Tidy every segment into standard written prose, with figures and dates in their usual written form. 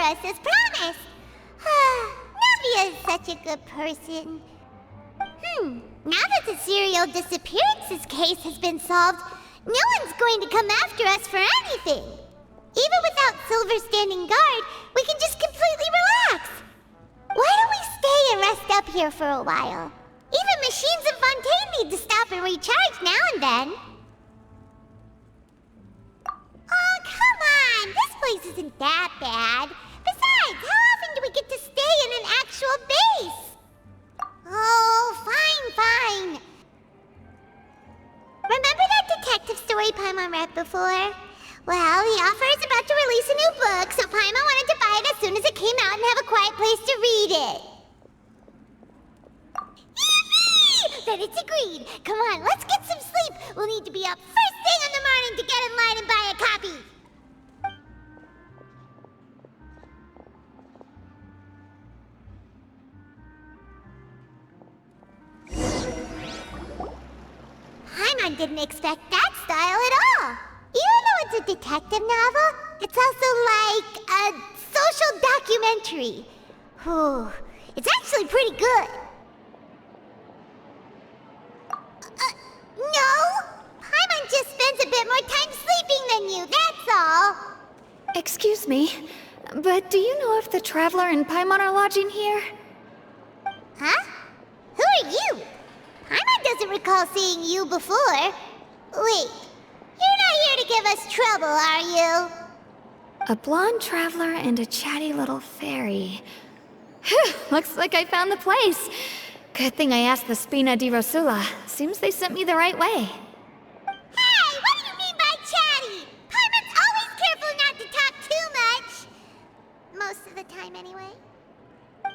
us as promised. Navia is such a good person. Now that the serial disappearances case has been solved, no one's going to come after us for anything. Even without Silver standing guard, we can just completely relax. Why don't we stay and rest up here for a while? Even machines in Fontaine need to stop and recharge now and then. Oh, come on! This place isn't that bad. Besides, how often do we get to stay in an actual base? Oh, fine. Remember that detective story Paimon read before? Well, the author is about to release a new book, so Paimon wanted to buy it as soon as it came out and have a quiet place to read it. Yippee! Then it's agreed. Come on, let's get some sleep. We'll need to be up first thing in the morning to get in line and buy a copy. Paimon didn't expect that style at all. Even though it's a detective novel, it's also like a social documentary. It's actually pretty good. No! Paimon just spends a bit more time sleeping than you, that's all. Excuse me, but do you know if the Traveler and Paimon are lodging here? Huh? Who are you? Paimon doesn't recall seeing you before. Wait, you're not here to give us trouble, are you? A blonde traveler and a chatty little fairy. Phew, looks like I found the place. Good thing I asked the Spina di Rosula. Seems they sent me the right way. Hey, what do you mean by chatty? Paimon's always careful not to talk too much. Most of the time, anyway.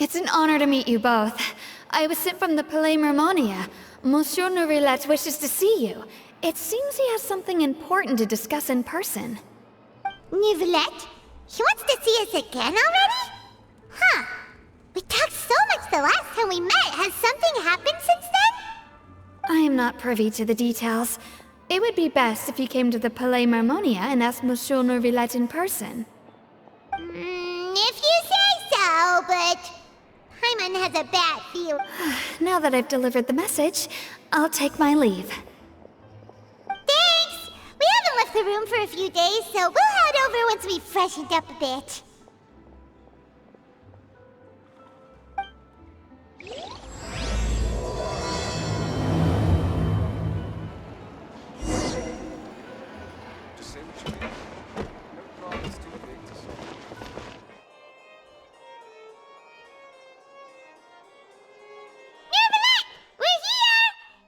It's an honor to meet you both. I was sent from the Palais Mermonia. Monsieur Nourilette wishes to see you. It seems he has something important to discuss in person. Nourilette? He wants to see us again already? Huh. We talked so much the last time we met. Has something happened since then? I am not privy to the details. It would be best if you came to the Palais Mermonia and asked Monsieur Nourilette in person. If you say so, but Paimon has a bad feeling. Now that I've delivered the message, I'll take my leave. Thanks! We haven't left the room for a few days, so we'll head over once we've freshened up a bit.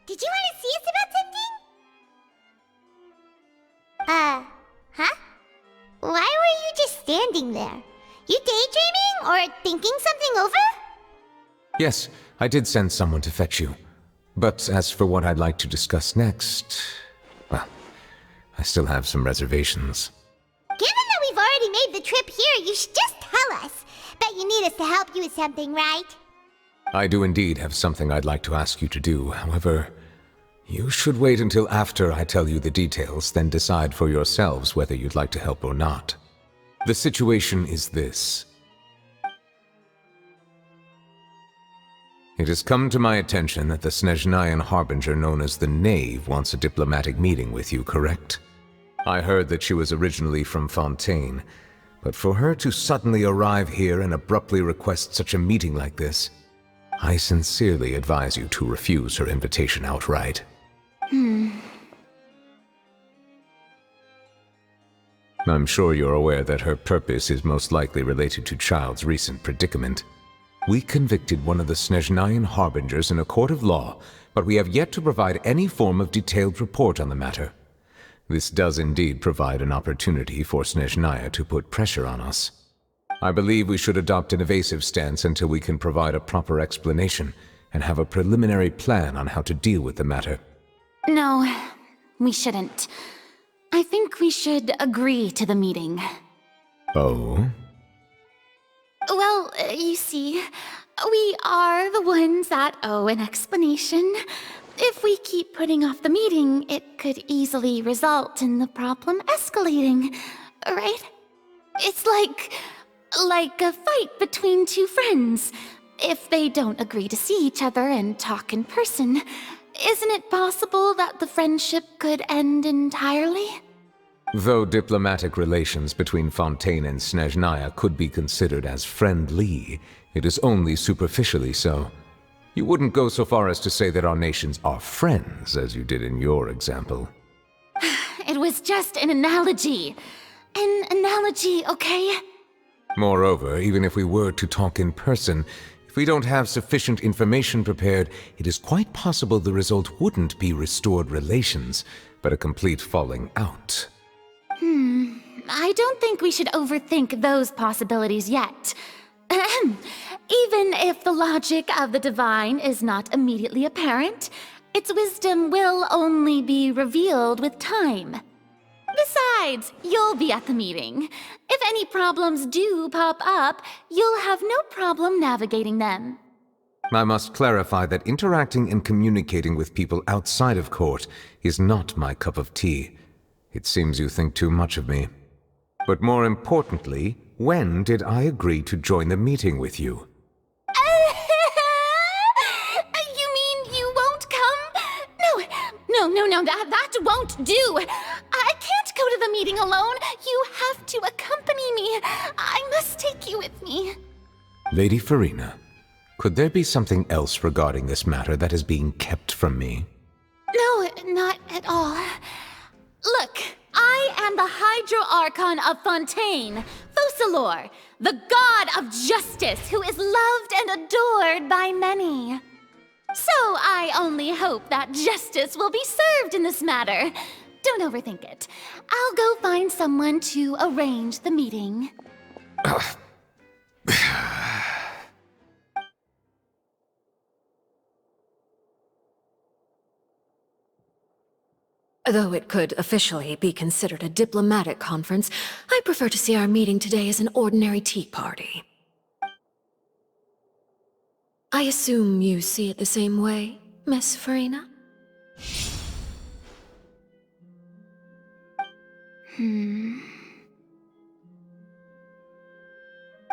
Did you want to see us about something? Huh? Why were you just standing there? You daydreaming or thinking something over? Yes, I did send someone to fetch you. But as for what I'd like to discuss next, well, I still have some reservations. Given that we've already made the trip here, you should just tell us. Bet you need us to help you with something, right? I do indeed have something I'd like to ask you to do. However, you should wait until after I tell you the details, then decide for yourselves whether you'd like to help or not. The situation is this. It has come to my attention that the Snezhnayan Harbinger known as the Knave wants a diplomatic meeting with you, correct? I heard that she was originally from Fontaine, but for her to suddenly arrive here and abruptly request such a meeting like this, I sincerely advise you to refuse her invitation outright. I'm sure you're aware that her purpose is most likely related to Child's recent predicament. We convicted one of the Snezhnayan Harbingers in a court of law, but we have yet to provide any form of detailed report on the matter. This does indeed provide an opportunity for Snezhnaya to put pressure on us. I believe we should adopt an evasive stance until we can provide a proper explanation and have a preliminary plan on how to deal with the matter. No, we shouldn't. I think we should agree to the meeting. Oh? Well, you see, we are the ones that owe an explanation. If we keep putting off the meeting, it could easily result in the problem escalating, right? It's like Like a fight between two friends. If they don't agree to see each other and talk in person, isn't it possible that the friendship could end entirely? Though diplomatic relations between Fontaine and Snezhnaya could be considered as friendly, it is only superficially so. You wouldn't go so far as to say that our nations are friends, as you did in your example. It was just an analogy. An analogy, okay? Moreover, even if we were to talk in person, if we don't have sufficient information prepared, it is quite possible the result wouldn't be restored relations, but a complete falling out. I don't think we should overthink those possibilities yet. Even if the logic of the divine is not immediately apparent, its wisdom will only be revealed with time. Besides, you'll be at the meeting. If any problems do pop up, you'll have no problem navigating them. I must clarify that interacting and communicating with people outside of court is not my cup of tea. It seems you think too much of me. But more importantly, when did I agree to join the meeting with you? You mean you won't come? No, that won't do. I can't go to the meeting alone. You have to accompany me. I must take you with me. Lady Farina, could there be something else regarding this matter that is being kept from me? No, not at all. Look, I am the Hydro Archon of Fontaine, Focalor, the god of justice who is loved and adored by many. So I only hope that justice will be served in this matter. Don't overthink it. I'll go find someone to arrange the meeting. Though it could officially be considered a diplomatic conference, I prefer to see our meeting today as an ordinary tea party. I assume you see it the same way, Miss Farina?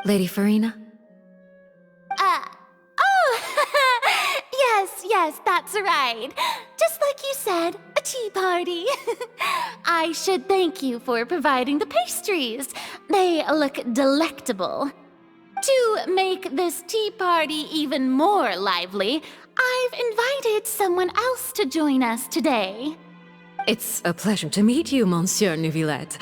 Lady Farina? Yes, that's right. Just like you said, a tea party. I should thank you for providing the pastries. They look delectable. To make this tea party even more lively, I've invited someone else to join us today. It's a pleasure to meet you, Monsieur Neuvillette.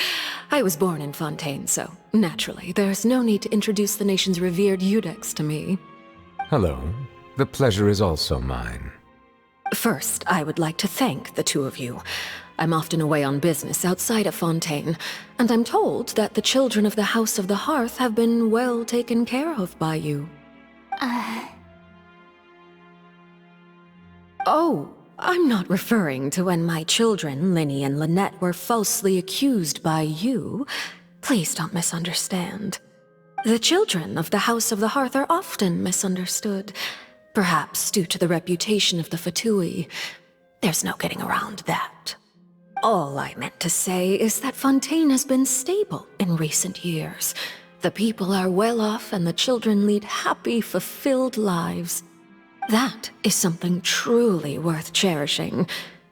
I was born in Fontaine, so naturally, there's no need to introduce the nation's revered Eudex to me. Hello. The pleasure is also mine. First, I would like to thank the two of you. I'm often away on business outside of Fontaine, and I'm told that the children of the House of the Hearth have been well taken care of by you. Oh, I'm not referring to when my children, Linny and Lynette, were falsely accused by you. Please don't misunderstand. The children of the House of the Hearth are often misunderstood. Perhaps due to the reputation of the Fatui. There's no getting around that. All I meant to say is that Fontaine has been stable in recent years. The people are well off and the children lead happy, fulfilled lives. That is something truly worth cherishing,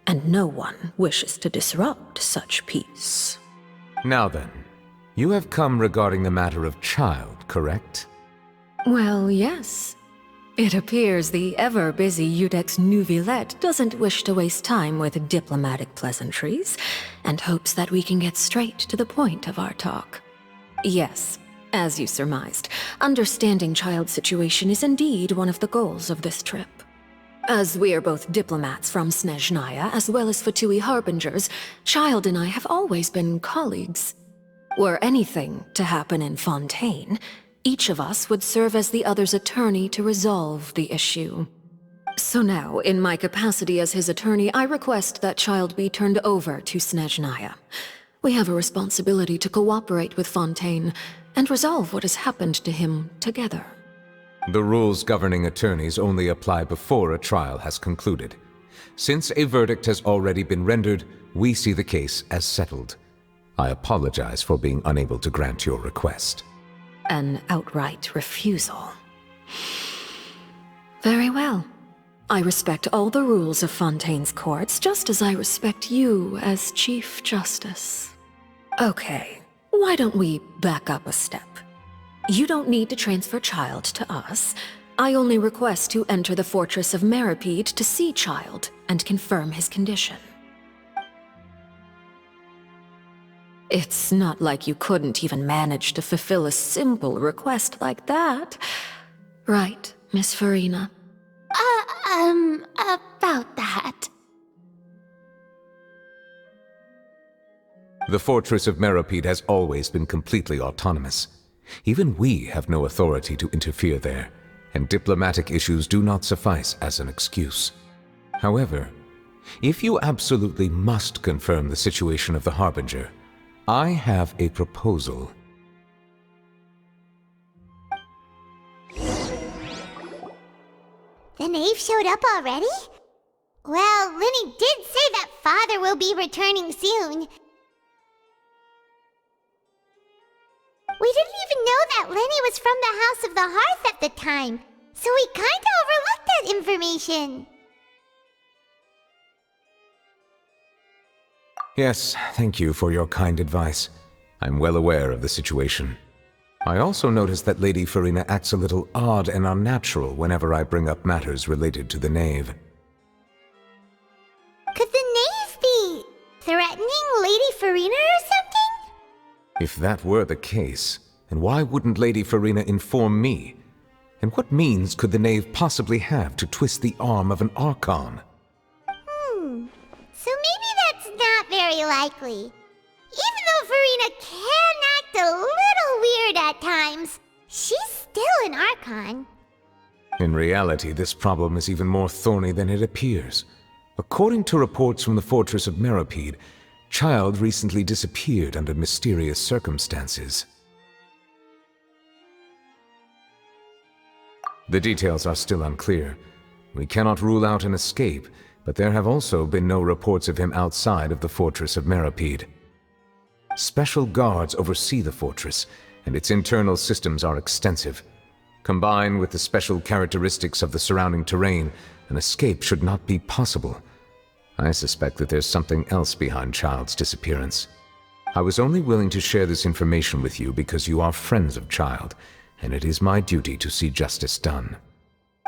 and no one wishes to disrupt such peace. Now then, you have come regarding the matter of child, correct? Well, yes. It appears the ever-busy Eudex Neuvillette doesn't wish to waste time with diplomatic pleasantries, and hopes that we can get straight to the point of our talk. Yes, as you surmised, understanding child's situation is indeed one of the goals of this trip. As we are both diplomats from Snezhnaya as well as Fatui harbingers, Child and I have always been colleagues. Were anything to happen in Fontaine, each of us would serve as the other's attorney to resolve the issue. So now, in my capacity as his attorney, I request that Child be turned over to Snezhnaya. We have a responsibility to cooperate with Fontaine and resolve what has happened to him together. The rules governing attorneys only apply before a trial has concluded. Since a verdict has already been rendered, we see the case as settled. I apologize for being unable to grant your request. an outright refusal. Very well. I respect all the rules of Fontaine's courts, just as I respect you as Chief Justice. Okay, why don't we back up a step? You don't need to transfer Child to us. I only request to enter the Fortress of Meripede to see Child and confirm his condition. It's not like you couldn't even manage to fulfill a simple request like that. Right, Miss Farina? About that. The Fortress of Meripede has always been completely autonomous. Even we have no authority to interfere there, and diplomatic issues do not suffice as an excuse. However, if you absolutely must confirm the situation of the Harbinger, I have a proposal. The knave showed up already? Well, Lenny did say that Father will be returning soon. We didn't even know that Lenny was from the House of the Hearth at the time, so we kinda overlooked that information. Yes, thank you for your kind advice. I'm well aware of the situation. I also noticed that Lady Farina acts a little odd and unnatural whenever I bring up matters related to the knave. Could the knave be threatening Lady Farina or something? If that were the case, then why wouldn't Lady Farina inform me? And what means could the knave possibly have to twist the arm of an Archon? So maybe that's not very likely. Even though Farina can act a little weird at times, she's still an Archon. In reality, this problem is even more thorny than it appears. According to reports from the Fortress of Meripede, Child recently disappeared under mysterious circumstances. The details are still unclear. We cannot rule out an escape, but there have also been no reports of him outside of the Fortress of Meripede. Special guards oversee the fortress, and its internal systems are extensive. Combined with the special characteristics of the surrounding terrain, an escape should not be possible. I suspect that there's something else behind Child's disappearance. I was only willing to share this information with you because you are friends of Child, and it is my duty to see justice done.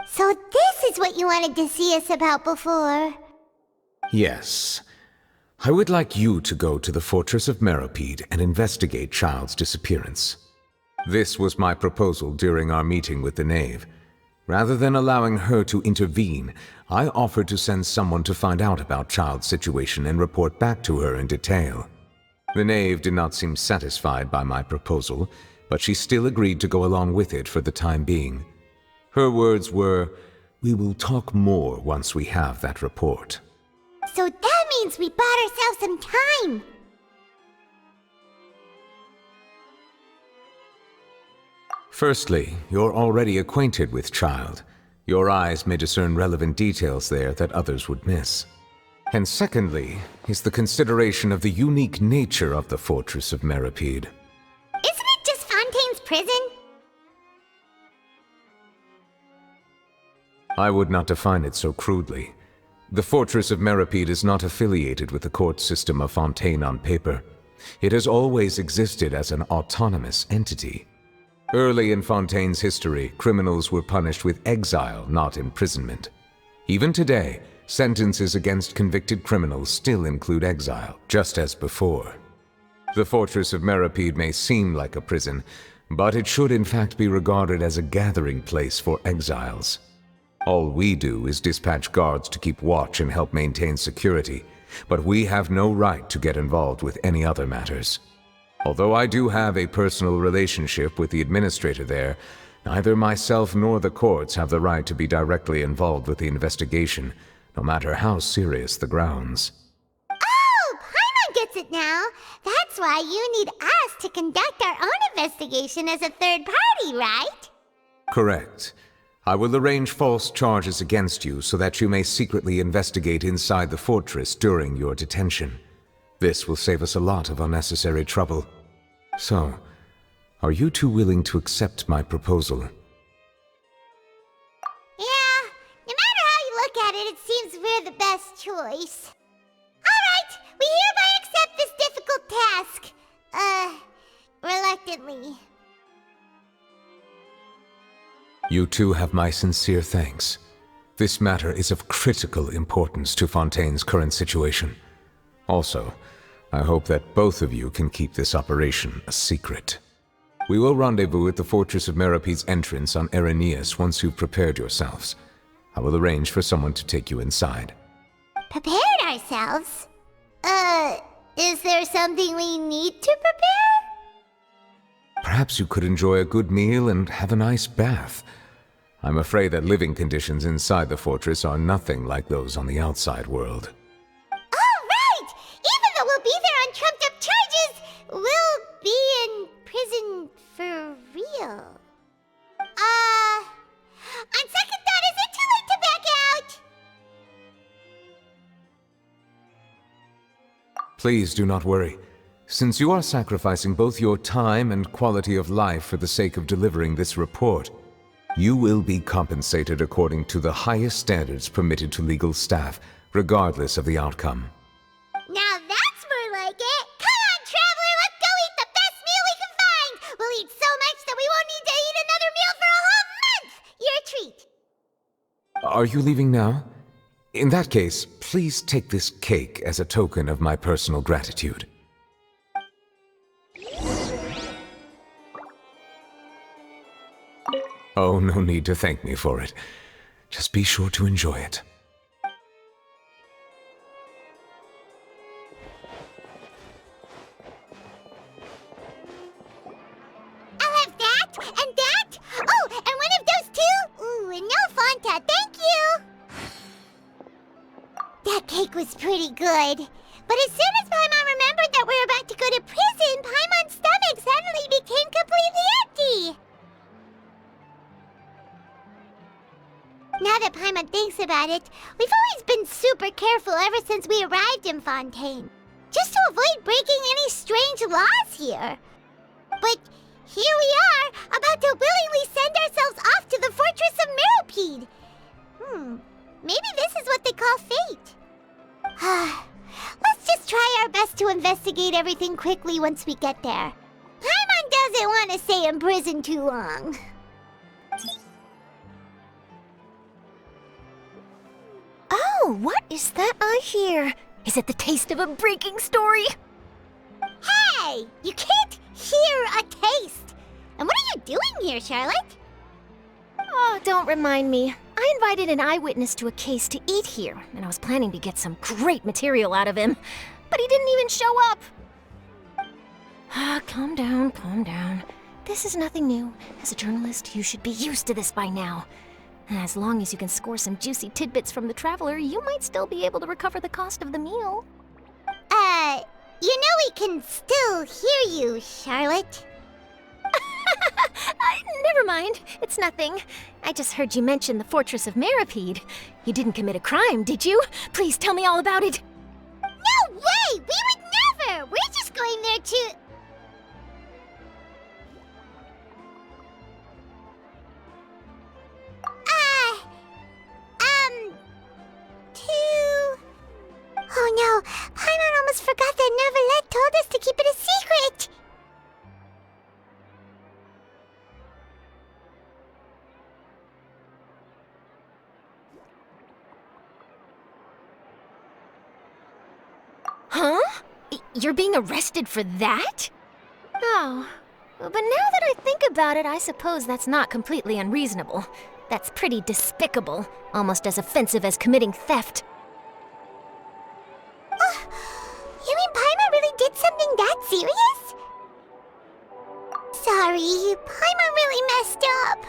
So this is what you wanted to see us about before. Yes. I would like you to go to the Fortress of Meripede and investigate Child's disappearance. This was my proposal during our meeting with the knave. Rather than allowing her to intervene, I offered to send someone to find out about Child's situation and report back to her in detail. The knave did not seem satisfied by my proposal, but she still agreed to go along with it for the time being. Her words were, "We will talk more once we have that report." So that means we bought ourselves some time. Firstly, you're already acquainted with Child. Your eyes may discern relevant details there that others would miss. And secondly, is the consideration of the unique nature of the Fortress of Meripede. Isn't it just Fontaine's prison? I would not define it so crudely. The Fortress of Meripede is not affiliated with the court system of Fontaine on paper. It has always existed as an autonomous entity. Early in Fontaine's history, criminals were punished with exile, not imprisonment. Even today, sentences against convicted criminals still include exile, just as before. The Fortress of Meripede may seem like a prison, but it should in fact be regarded as a gathering place for exiles. All we do is dispatch guards to keep watch and help maintain security, but we have no right to get involved with any other matters. Although I do have a personal relationship with the administrator there, neither myself nor the courts have the right to be directly involved with the investigation, no matter how serious the grounds. Oh, Paimon gets it now. That's why you need us to conduct our own investigation as a third party, right? Correct. I will arrange false charges against you so that you may secretly investigate inside the fortress during your detention. This will save us a lot of unnecessary trouble. So, Are you two willing to accept my proposal? Yeah, no matter how you look at it, it seems we're the best choice. Alright, we hereby accept this difficult task. Reluctantly. You two have my sincere thanks. This matter is of critical importance to Fontaine's current situation. Also, I hope that both of you can keep this operation a secret. We will rendezvous at the Fortress of Merope's entrance on Erinius once you've prepared yourselves. I will arrange for someone to take you inside. Prepared ourselves? Is there something we need to prepare? Perhaps you could enjoy a good meal and have a nice bath. I'm afraid that living conditions inside the fortress are nothing like those on the outside world. Oh, right! Even though we'll be there on trumped-up charges, we'll be in prison for real. On second thought, is it too late to back out? Please do not worry. Since you are sacrificing both your time and quality of life for the sake of delivering this report, you will be compensated according to the highest standards permitted to legal staff, regardless of the outcome. Now that's more like it! Come on, traveler, let's go eat the best meal we can find! We'll eat so much that we won't need to eat another meal for a whole month! You're a treat! Are you leaving now? In that case, please take this cake as a token of my personal gratitude. Oh, no need to thank me for it. Just be sure to enjoy it. I'll have that, and that! Oh, and one of those two! Ooh, and no Fanta, thank you! That cake was pretty good. But as soon as Paimon remembered that we were about to go to prison, Paimon's stomach suddenly became completely empty! Now that Paimon thinks about it, we've always been super careful ever since we arrived in Fontaine. Just to avoid breaking any strange laws here. But here we are, about to willingly send ourselves off to the Fortress of Meropide. Maybe this is what they call fate. Let's just try our best to investigate everything quickly once we get there. Paimon doesn't want to stay in prison too long. Oh, what is that I hear? Is it the taste of a breaking story? Hey! You can't hear a taste! And what are you doing here, Charlotte? Oh, don't remind me. I invited an eyewitness to a case to eat here, and I was planning to get some great material out of him. But he didn't even show up. Calm down, calm down. This is nothing new. As a journalist, you should be used to this by now. As long as you can score some juicy tidbits from the traveler, you might still be able to recover the cost of the meal. You know we can still hear you, Charlotte. Never mind. It's nothing. I just heard you mention the Fortress of Meropide. You didn't commit a crime, did you? Please tell me all about it. No way! We would never! We're just going there to... Oh no, Paimon almost forgot that Neuvillette told us to keep it a secret! Huh? You're being arrested for that? Oh, but now that I think about it, I suppose that's not completely unreasonable. That's pretty despicable, almost as offensive as committing theft. You mean Paimon really did something that serious? Sorry, Paimon really messed up.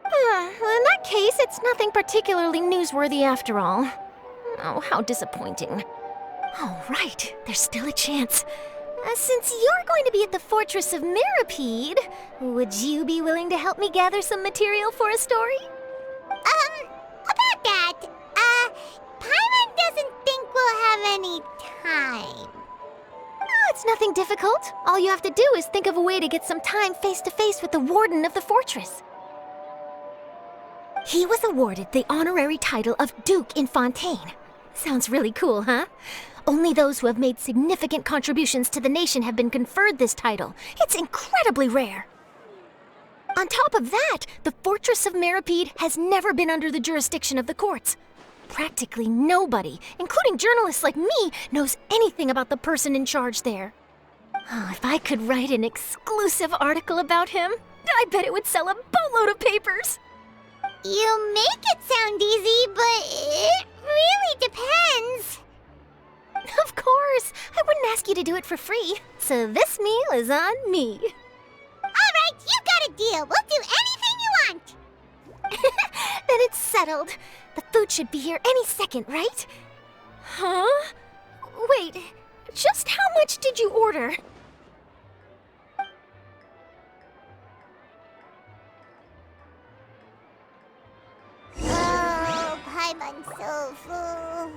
In that case, it's nothing particularly newsworthy after all. Oh, how disappointing. Oh, right, there's still a chance. Since you're going to be at the Fortress of Meropide, would you be willing to help me gather some material for a story? About that, Paimon doesn't think we'll have any time. Oh, It's nothing difficult. All you have to do is think of a way to get some time face-to-face with the warden of the fortress. He was awarded the honorary title of Duke in Fontaine. Sounds really cool, huh? Only those who have made significant contributions to the nation have been conferred this title. It's incredibly rare. On top of that, the Fortress of Meripede has never been under the jurisdiction of the courts. Practically nobody, including journalists like me, knows anything about the person in charge there. Oh, if I could write an exclusive article about him, I bet it would sell a boatload of papers. You make it sound easy, but it really depends. Of course, I wouldn't ask you to do it for free, so this meal is on me. All right, you got a deal. We'll do anything you want. Then it's settled. The food should be here any second, right? Huh? Wait, just how much did you order? Oh, Paimon's so full.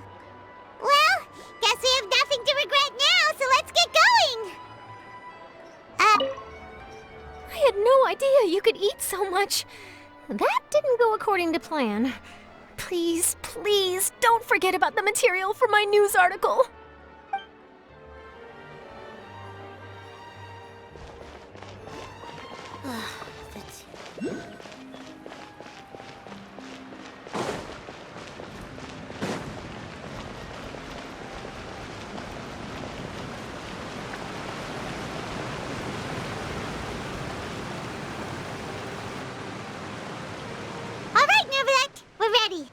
Well, guess we have nothing to regret now, so let's get going. I had no idea you could eat so much. That didn't go according to plan. Please, please, don't forget about the material for my news article. All right, Nervalect, we're ready.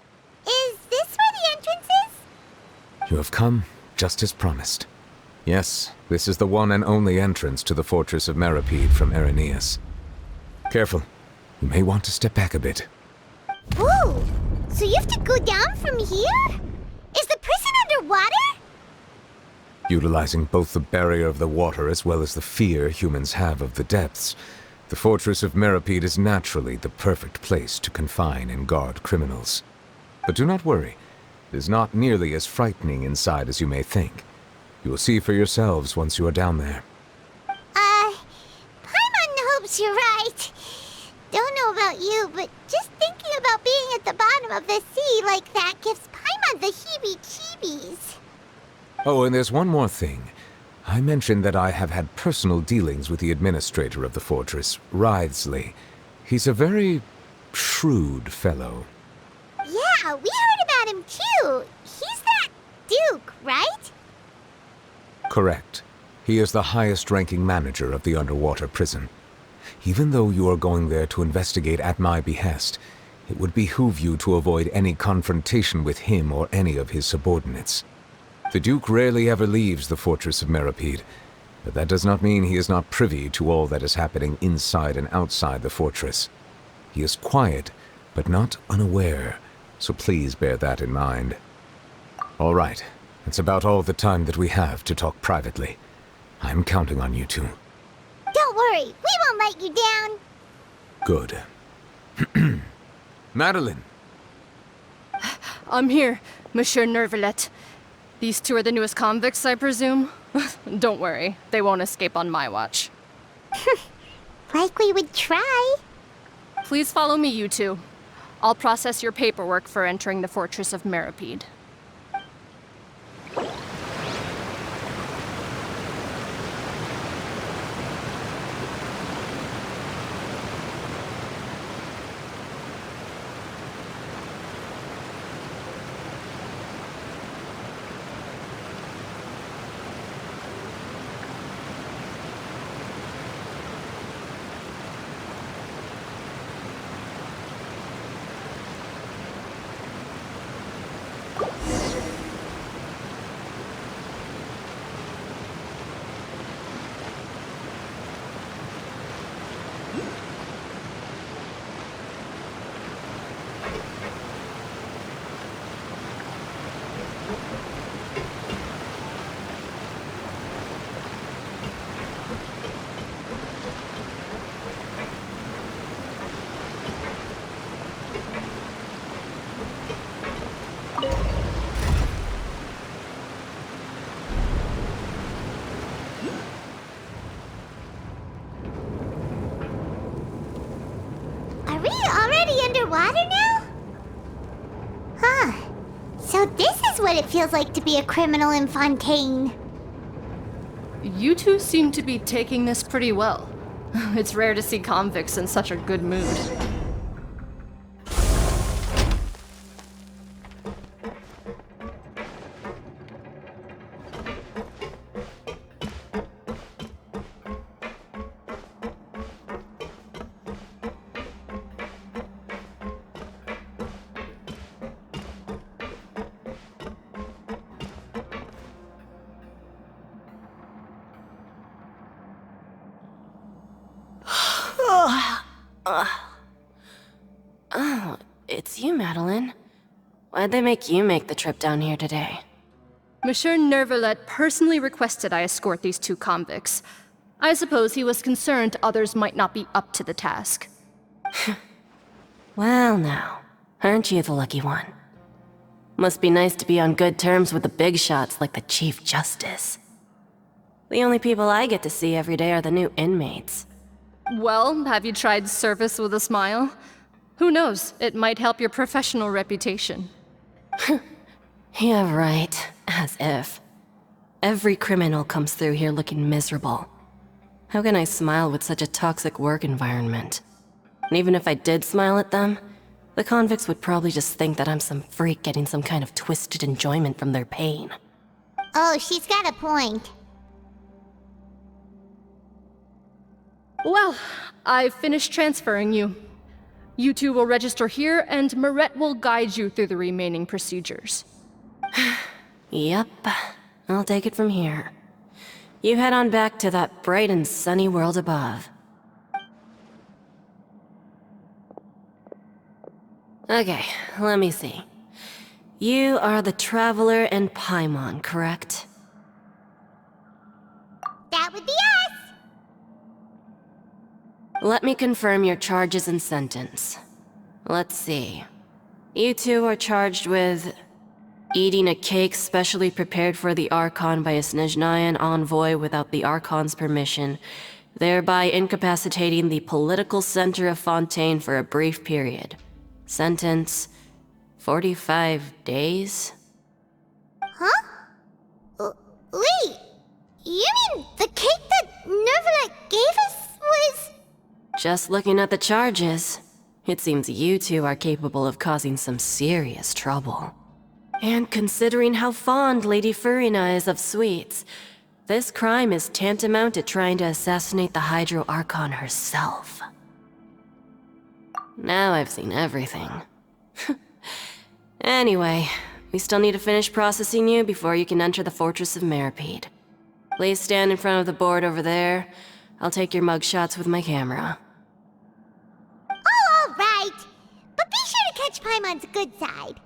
Is this where the entrance is? You have come, just as promised. Yes, this is the one and only entrance to the Fortress of Meripede from Irenaeus. Careful. You may want to step back a bit. Whoa! So you have to go down from here? Is the prison underwater? Utilizing both the barrier of the water as well as the fear humans have of the depths, the Fortress of Meripede is naturally the perfect place to confine and guard criminals. But do not worry. It is not nearly as frightening inside as you may think. You will see for yourselves once you are down there. Paimon hopes you're right. Don't know about you, but just thinking about being at the bottom of the sea like that gives Paimon the heebie-jeebies. Oh, and there's one more thing. I mentioned that I have had personal dealings with the administrator of the fortress, Writhsley. He's a very shrewd fellow. Yeah, we heard about him too. He's that Duke, right? Correct. He is the highest-ranking manager of the underwater prison. Even though you are going there to investigate at my behest, it would behoove you to avoid any confrontation with him or any of his subordinates. The Duke rarely ever leaves the Fortress of Meripede, but that does not mean he is not privy to all that is happening inside and outside the fortress. He is quiet, but not unaware, so please bear that in mind. All right, that's about all the time that we have to talk privately. I'm counting on you two. Don't worry, we won't let you down. Good. Madeline! I'm here, Monsieur Nervalet. These two are the newest convicts, I presume? Don't worry, they won't escape on my watch. Like we would try. Please follow me, you two. I'll process your paperwork for entering the Fortress of Meripede. water now? Huh. So this is what it feels like to be a criminal in Fontaine. You two seem to be taking this pretty well. It's rare to see convicts in such a good mood. Oh, it's you, Madeline. Why'd they make you make the trip down here today? Monsieur Nervalet personally requested I escort these two convicts. I suppose he was concerned others might not be up to the task. Well now, aren't you the lucky one? Must be nice to be on good terms with the big shots like the Chief Justice. The only people I get to see every day are the new inmates. Well, have you tried service with a smile? Who knows, it might help your professional reputation. Yeah, right. As if. Every criminal comes through here looking miserable. How can I smile with such a toxic work environment? And even if I did smile at them, the convicts would probably just think that I'm some freak getting some kind of twisted enjoyment from their pain. Oh, she's got a point. Well, I've finished transferring you. You two will register here, and Marette will guide you through the remaining procedures. Yep, I'll take it from here. You head on back to that bright and sunny world above. Okay, let me see. You are the Traveler and Paimon, correct? That would be us! Let me confirm your charges and sentence. Let's see. You two are charged with eating a cake specially prepared for the Archon by a Snezhnayan envoy without the Archon's permission, thereby incapacitating the political center of Fontaine for a brief period. Sentence: 45 days? Huh? Wait, you mean the cake that Nervalet gave us was... Just looking at the charges, it seems you two are capable of causing some serious trouble. And considering how fond Lady Furina is of sweets, this crime is tantamount to trying to assassinate the Hydro Archon herself. Now I've seen everything. Anyway, we still need to finish processing you before you can enter the Fortress of Meripede. Please stand in front of the board over there. I'll take your mug shots with my camera. Oh, all right. But be sure to catch Paimon's good side.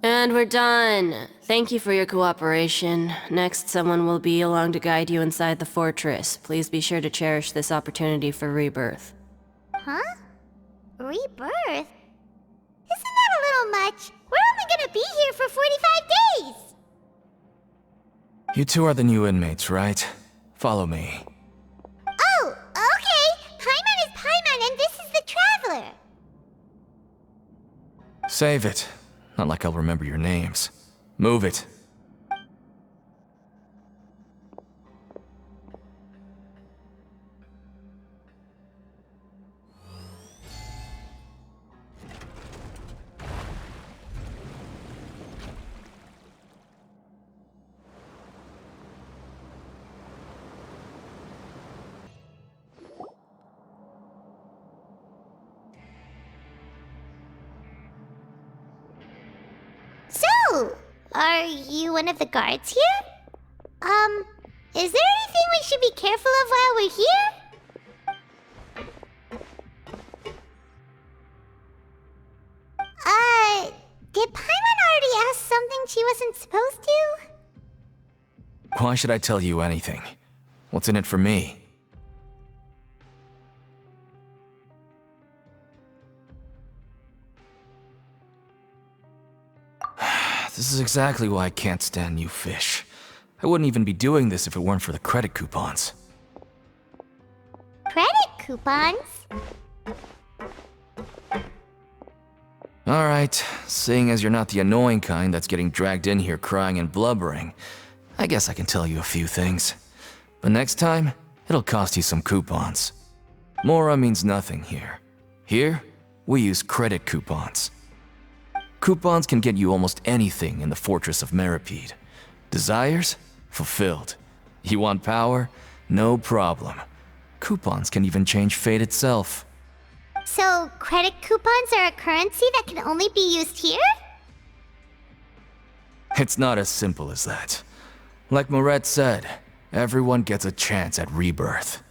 And we're done. Thank you for your cooperation. Next, someone will be along to guide you inside the fortress. Please be sure to cherish this opportunity for rebirth. Huh? Rebirth? Isn't that a little much? We're only gonna be here for 45 days! You two are the new inmates, right? Follow me. Oh, okay! Paimon is Paimon and this is the Traveler! Save it. Not like I'll remember your names. Move it. So, are you one of the guards here? Is there anything we should be careful of while we're here? Did Paimon already ask something she wasn't supposed to? Why should I tell you anything? What's in it for me? This is exactly why I can't stand you fish. I wouldn't even be doing this if it weren't for the credit coupons. Credit coupons? Alright, seeing as you're not the annoying kind that's getting dragged in here crying and blubbering, I guess I can tell you a few things. But next time, it'll cost you some coupons. Mora means nothing here. Here, we use credit coupons. Coupons can get you almost anything in the Fortress of Meripede. Desires? Fulfilled. You want power? No problem. Coupons can even change fate itself. So, credit coupons are a currency that can only be used here? It's not as simple as that. Like Moret said, everyone gets a chance at rebirth.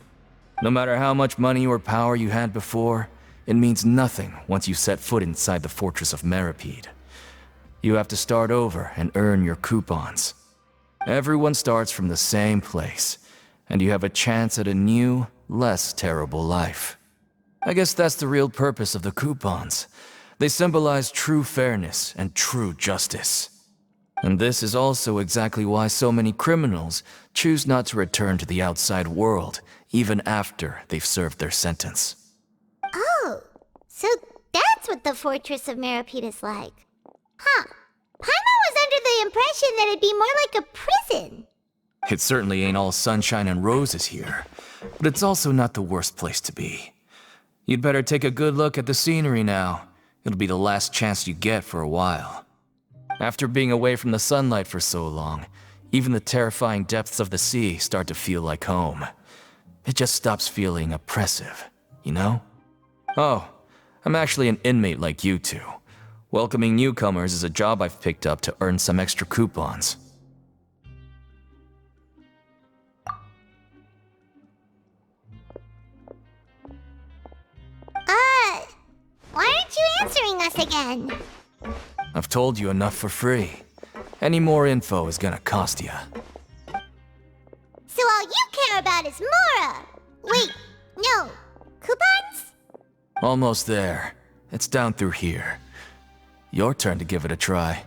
No matter how much money or power you had before, it means nothing once you set foot inside the Fortress of Meripede. You have to start over and earn your coupons. Everyone starts from the same place, and you have a chance at a new, less terrible life. I guess that's the real purpose of the coupons. They symbolize true fairness and true justice. And this is also exactly why so many criminals choose not to return to the outside world, even after they've served their sentence. Oh, so that's what the Fortress of Meripede is like. Huh. Paimon was under the impression that it'd be more like a prison. It certainly ain't all sunshine and roses here, but it's also not the worst place to be. You'd better take a good look at the scenery now. It'll be the last chance you get for a while. After being away from the sunlight for so long, even the terrifying depths of the sea start to feel like home. It just stops feeling oppressive, you know? Oh, I'm actually an inmate like you two. Welcoming newcomers is a job I've picked up to earn some extra coupons. Why aren't you answering us again? I've told you enough for free. Any more info is gonna cost you. So all you care about is Mora! Wait, no. Coupons? Almost there. It's down through here. Your turn to give it a try.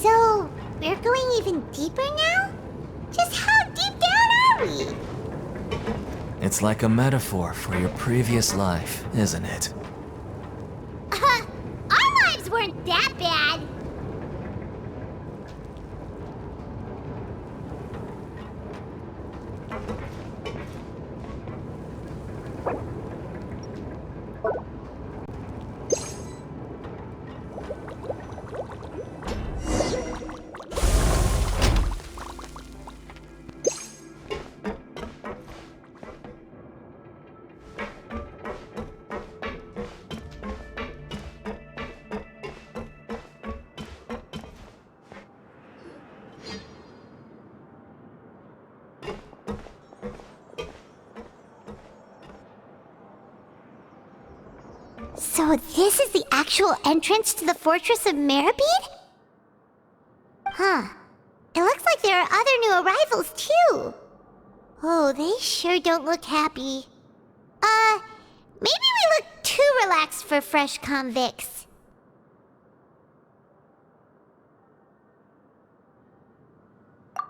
So, we're going even deeper now? Just how deep down are we? It's like a metaphor for your previous life, isn't it? Our lives weren't that bad. So this is the actual entrance to the Fortress of Meripede? Huh. It looks like there are other new arrivals, too. Oh, they sure don't look happy. Maybe we look too relaxed for fresh convicts.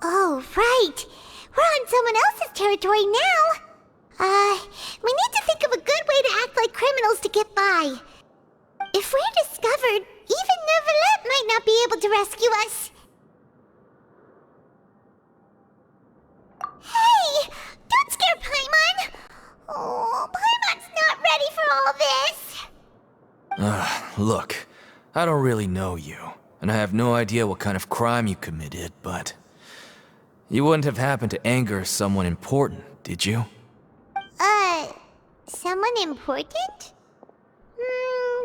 Oh, right. We're on someone else's territory now. We need to think of a good way to act like criminals to get by. If we're discovered, even Neuvillette might not be able to rescue us. Hey! Don't scare Paimon! Oh, Paimon's not ready for all this! Look, I don't really know you, and I have no idea what kind of crime you committed, but... You wouldn't have happened to anger someone important, did you? Someone important?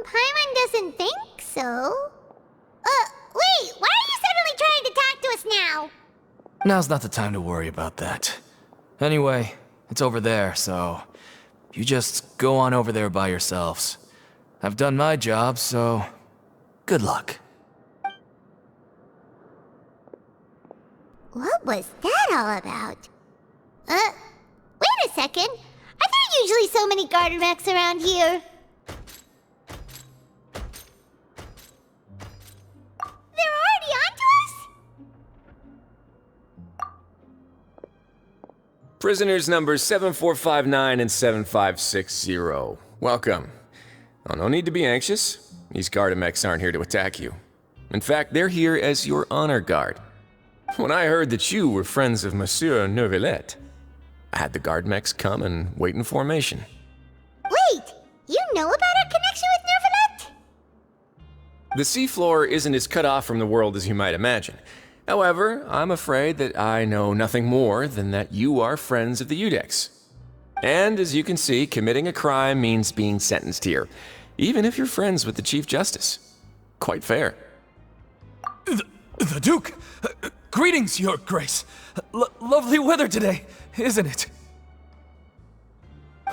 Paimon doesn't think so. Wait, why are you suddenly trying to talk to us now? Now's not the time to worry about that. Anyway, it's over there, so... You just go on over there by yourselves. I've done my job, so... Good luck. What was that all about? Wait a second. Are there usually so many garter mechs around here? They're already onto us? Prisoners numbers 7459 and 7560. Welcome. Oh, no need to be anxious. These Gardamex aren't here to attack you. In fact, they're here as your honor guard. When I heard that you were friends of Monsieur Neuvillette, I had the Gardamex come and wait in formation. Wait! You know about our connection with Neuvillette? The seafloor isn't as cut off from the world as you might imagine. However, I'm afraid that I know nothing more than that you are friends of the Udex. And as you can see, committing a crime means being sentenced here, even if you're friends with the Chief Justice. Quite fair. The Duke! Greetings, Your Grace. Lovely weather today, isn't it?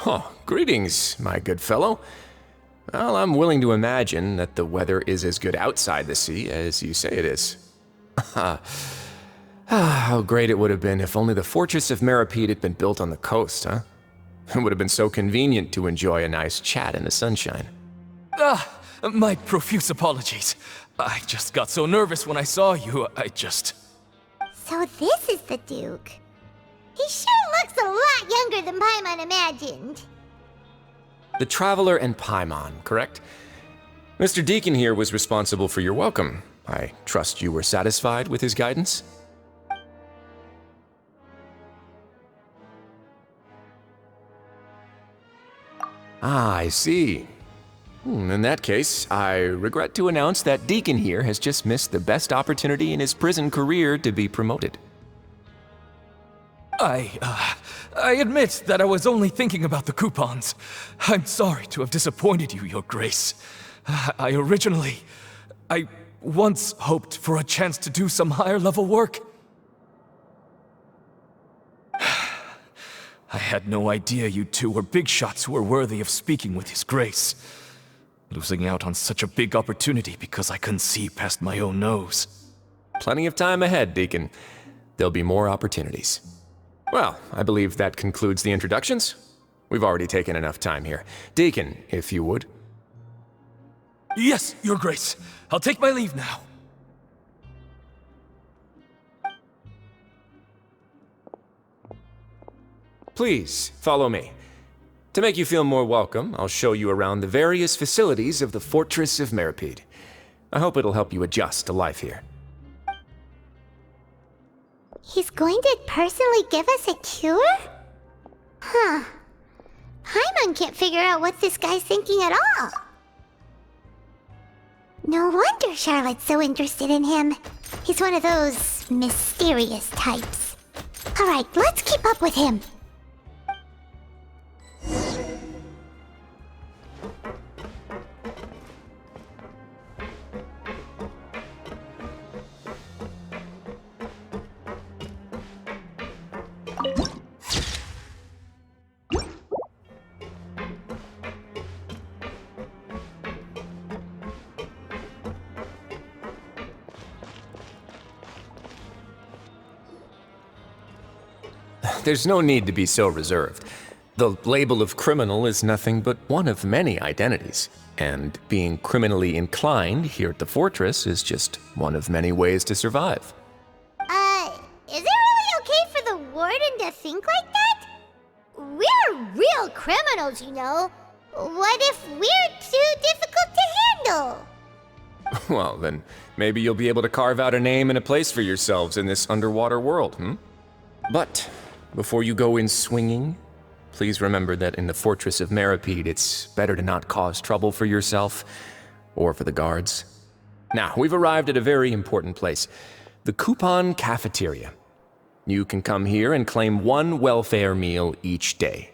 Oh, greetings, my good fellow. Well, I'm willing to imagine that the weather is as good outside the sea as you say it is. How great it would have been if only the Fortress of Meripede had been built on the coast, huh? It would have been so convenient to enjoy a nice chat in the sunshine. My profuse apologies. I just got so nervous when I saw you, So this is the Duke. He sure looks a lot younger than Paimon imagined. The Traveler and Paimon, correct? Mr. Deacon here was responsible for your welcome. I trust you were satisfied with his guidance? Ah, I see. In that case, I regret to announce that Deacon here has just missed the best opportunity in his prison career to be promoted. I admit that I was only thinking about the coupons. I'm sorry to have disappointed you, Your Grace. I once hoped for a chance to do some higher-level work. I had no idea you two were big shots who were worthy of speaking with His Grace. Losing out on such a big opportunity because I couldn't see past my own nose. Plenty of time ahead, Deacon. There'll be more opportunities. Well, I believe that concludes the introductions. We've already taken enough time here. Deacon, if you would. Yes, Your Grace. I'll take my leave now. Please, follow me. To make you feel more welcome, I'll show you around the various facilities of the Fortress of Meripede. I hope it'll help you adjust to life here. He's going to personally give us a cure? Huh. Paimon can't figure out what this guy's thinking at all. No wonder Charlotte's so interested in him. He's one of those mysterious types. Alright, let's keep up with him. there's no need to be so reserved. The label of criminal is nothing but one of many identities, and being criminally inclined here at the fortress is just one of many ways to survive. Is it really okay for the warden to think like that? We're real criminals, you know. What if we're too difficult to handle? Well, then maybe you'll be able to carve out a name and a place for yourselves in this underwater world, But before you go in swinging, please remember that in the Fortress of Meripede, it's better to not cause trouble for yourself or for the guards. Now, we've arrived at a very important place, the Coupon Cafeteria. You can come here and claim one welfare meal each day.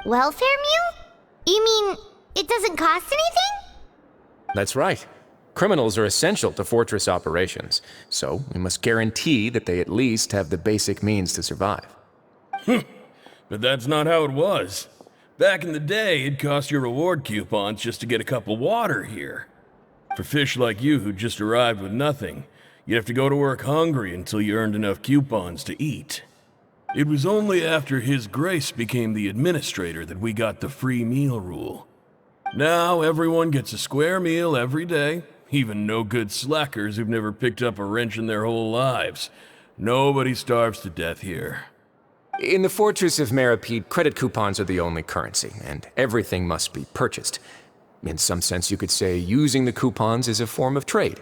Welfare meal? You mean it doesn't cost anything? That's right. Criminals are essential to fortress operations, so we must guarantee that they at least have the basic means to survive. But that's not how it was. Back in the day, it cost your reward coupons just to get a cup of water here. For fish like you who just arrived with nothing, you'd have to go to work hungry until you earned enough coupons to eat. It was only after His Grace became the administrator that we got the free meal rule. Now everyone gets a square meal every day, even no-good slackers who've never picked up a wrench in their whole lives. Nobody starves to death here. In the Fortress of Meripede, credit coupons are the only currency, and everything must be purchased. In some sense, you could say using the coupons is a form of trade.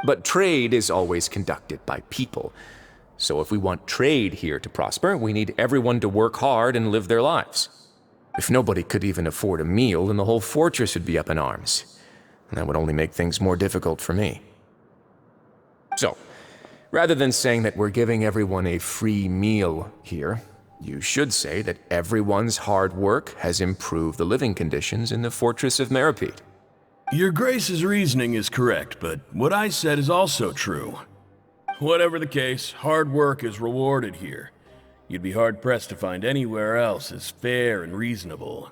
But trade is always conducted by people. So if we want trade here to prosper, we need everyone to work hard and live their lives. If nobody could even afford a meal, then the whole fortress would be up in arms. And that would only make things more difficult for me. So, rather than saying that we're giving everyone a free meal here, you should say that everyone's hard work has improved the living conditions in the Fortress of Meripede. Your Grace's reasoning is correct, but what I said is also true. Whatever the case, hard work is rewarded here. You'd be hard-pressed to find anywhere else as fair and reasonable.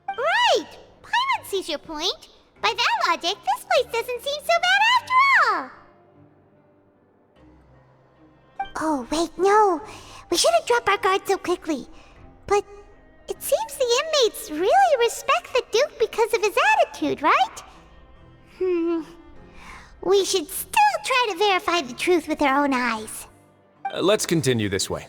Right! Paimon sees your point. By that logic, this place doesn't seem so bad after all. Oh, wait, no. We shouldn't drop our guard so quickly. But it seems the inmates really respect the Duke because of his attitude, right? We should still try to verify the truth with our own eyes. Let's continue this way.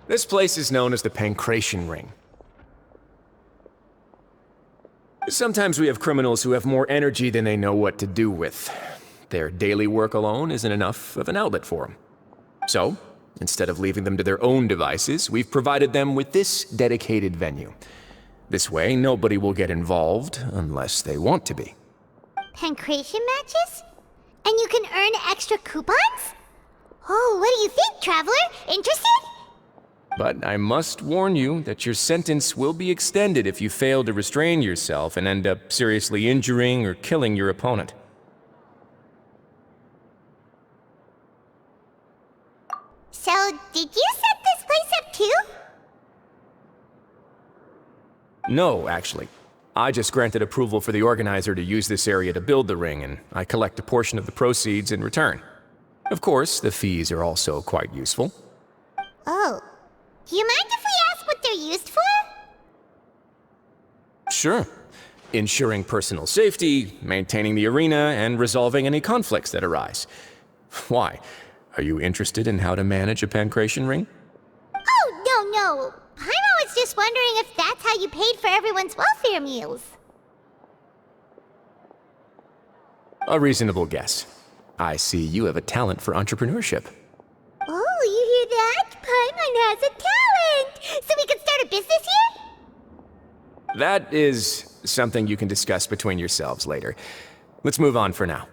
This place is known as the Pancration Ring. Sometimes we have criminals who have more energy than they know what to do with. Their daily work alone isn't enough of an outlet for them. So, instead of leaving them to their own devices, we've provided them with this dedicated venue. This way, nobody will get involved unless they want to be. Pancration matches? And you can earn extra coupons? Oh, what do you think, Traveler? Interested? But I must warn you that your sentence will be extended if you fail to restrain yourself and end up seriously injuring or killing your opponent. So, did you set this place up too? No, actually. I just granted approval for the organizer to use this area to build the ring, and I collect a portion of the proceeds in return. Of course, the fees are also quite useful. Oh. Do you mind if we ask what they're used for? Sure. Ensuring personal safety, maintaining the arena, and resolving any conflicts that arise. Why? Are you interested in how to manage a pancration ring? Oh, no. Paimon was just wondering if that's how you paid for everyone's welfare meals. A reasonable guess. I see you have a talent for entrepreneurship. Oh, you hear that? Paimon has a talent! So we can start a business here? That is something you can discuss between yourselves later. Let's move on for now.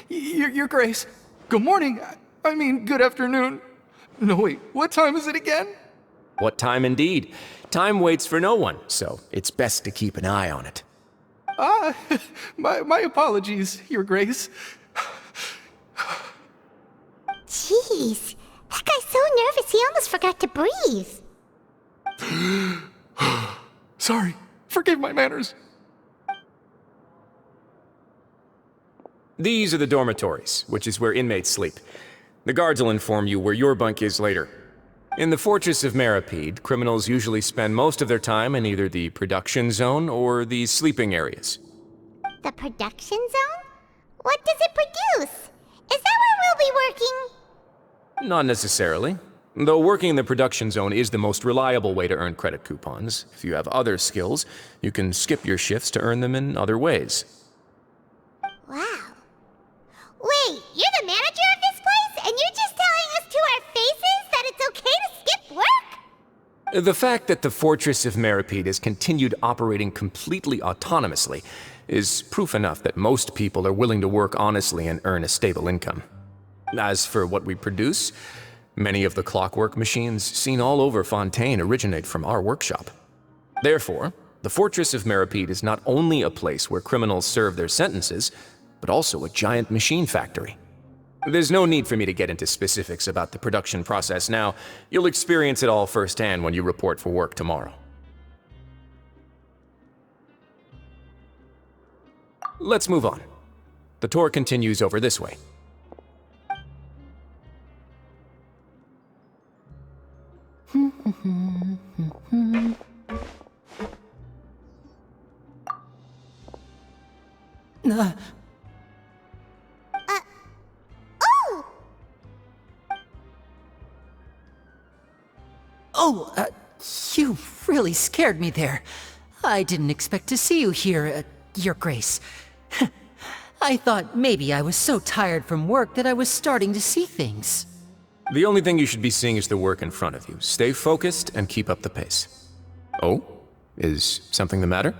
Your Grace. Good morning. I mean, good afternoon. No, wait, what time is it again? What time indeed? Time waits for no one, so it's best to keep an eye on it. My apologies, Your Grace. Jeez, that guy's so nervous he almost forgot to breathe. Sorry, forgive my manners. These are the dormitories, which is where inmates sleep. The guards will inform you where your bunk is later. In the Fortress of Meripede, criminals usually spend most of their time in either the production zone or the sleeping areas. The production zone? What does it produce? Is that where we'll be working? Not necessarily. Though working in the production zone is the most reliable way to earn credit coupons. If you have other skills, you can skip your shifts to earn them in other ways. Wow. Wait, you're the manager of this place, and you're just telling us to our faces that it's okay to skip work? The fact that the Fortress of Meripede has continued operating completely autonomously is proof enough that most people are willing to work honestly and earn a stable income. As for what we produce, many of the clockwork machines seen all over Fontaine originate from our workshop. Therefore, the Fortress of Meripede is not only a place where criminals serve their sentences, but also a giant machine factory. There's no need for me to get into specifics about the production process now. You'll experience it all firsthand when you report for work tomorrow. Let's move on. The tour continues over this way. You really scared me there. I didn't expect to see you here, Your Grace. I thought maybe I was so tired from work that I was starting to see things. The only thing you should be seeing is the work in front of you. Stay focused and keep up the pace. Oh? Is something the matter?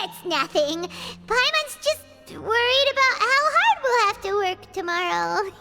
It's nothing. Paimon's just worried about how hard we'll have to work tomorrow.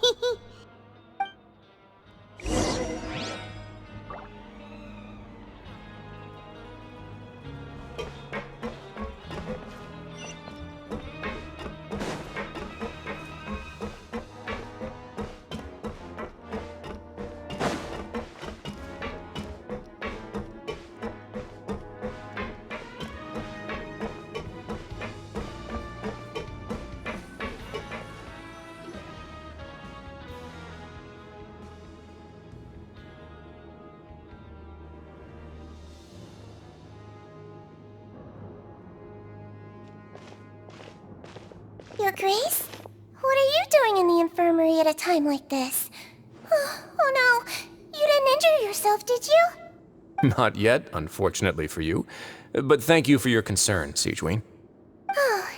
Your Grace? What are you doing in the infirmary at a time like this? Oh no, you didn't injure yourself, did you? Not yet, unfortunately for you. But thank you for your concern, Sigewinne. Oh,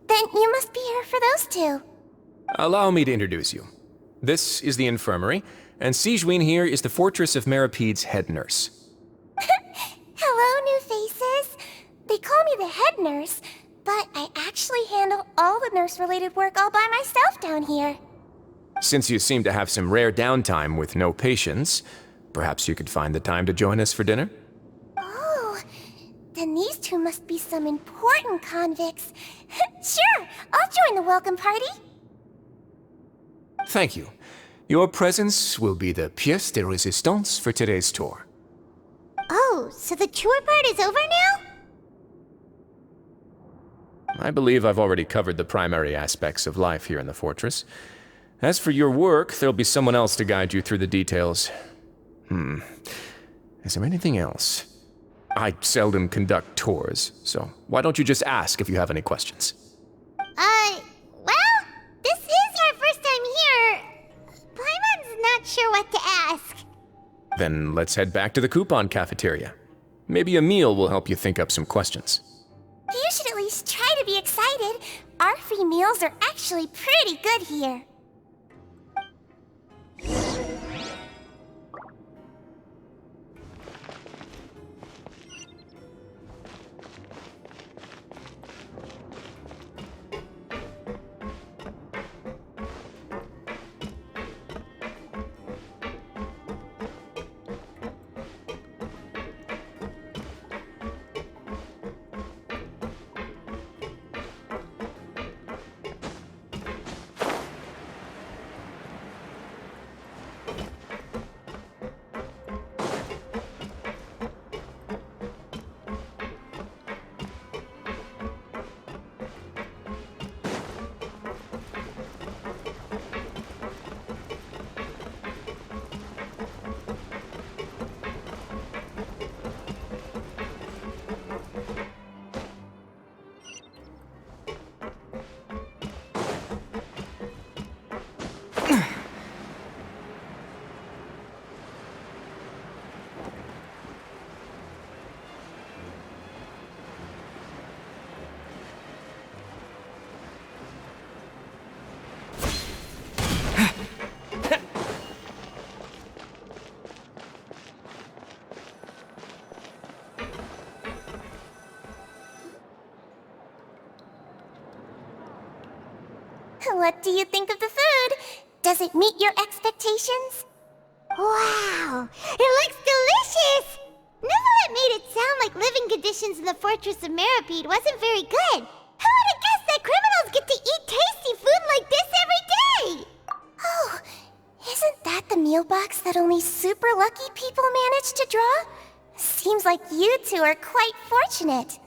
then you must be here for those two. Allow me to introduce you. This is the infirmary, and Sigewinne here is the Fortress of Meripede's head nurse. Hello, new faces. They call me the head nurse, but I actually handle all the nurse-related work all by myself down here. Since you seem to have some rare downtime with no patients, perhaps you could find the time to join us for dinner? Oh, then these two must be some important convicts. Sure, I'll join the welcome party. Thank you. Your presence will be the pièce de résistance for today's tour. Oh, so the tour part is over now? I believe I've already covered the primary aspects of life here in the fortress. As for your work, there'll be someone else to guide you through the details. Is there anything else? I seldom conduct tours, so why don't you just ask if you have any questions? Well, this is our first time here. Paimon's not sure what to ask. Then let's head back to the coupon cafeteria. Maybe a meal will help you think up some questions. You should at least try to be excited. Our free meals are actually pretty good here. What do you think of the food? Does it meet your expectations? Wow, it looks delicious! Neverlet made it sound like living conditions in the Fortress of Meripede wasn't very good. Who would have guessed that criminals get to eat tasty food like this every day? Oh, isn't that the meal box that only super lucky people manage to draw? Seems like you two are quite fortunate.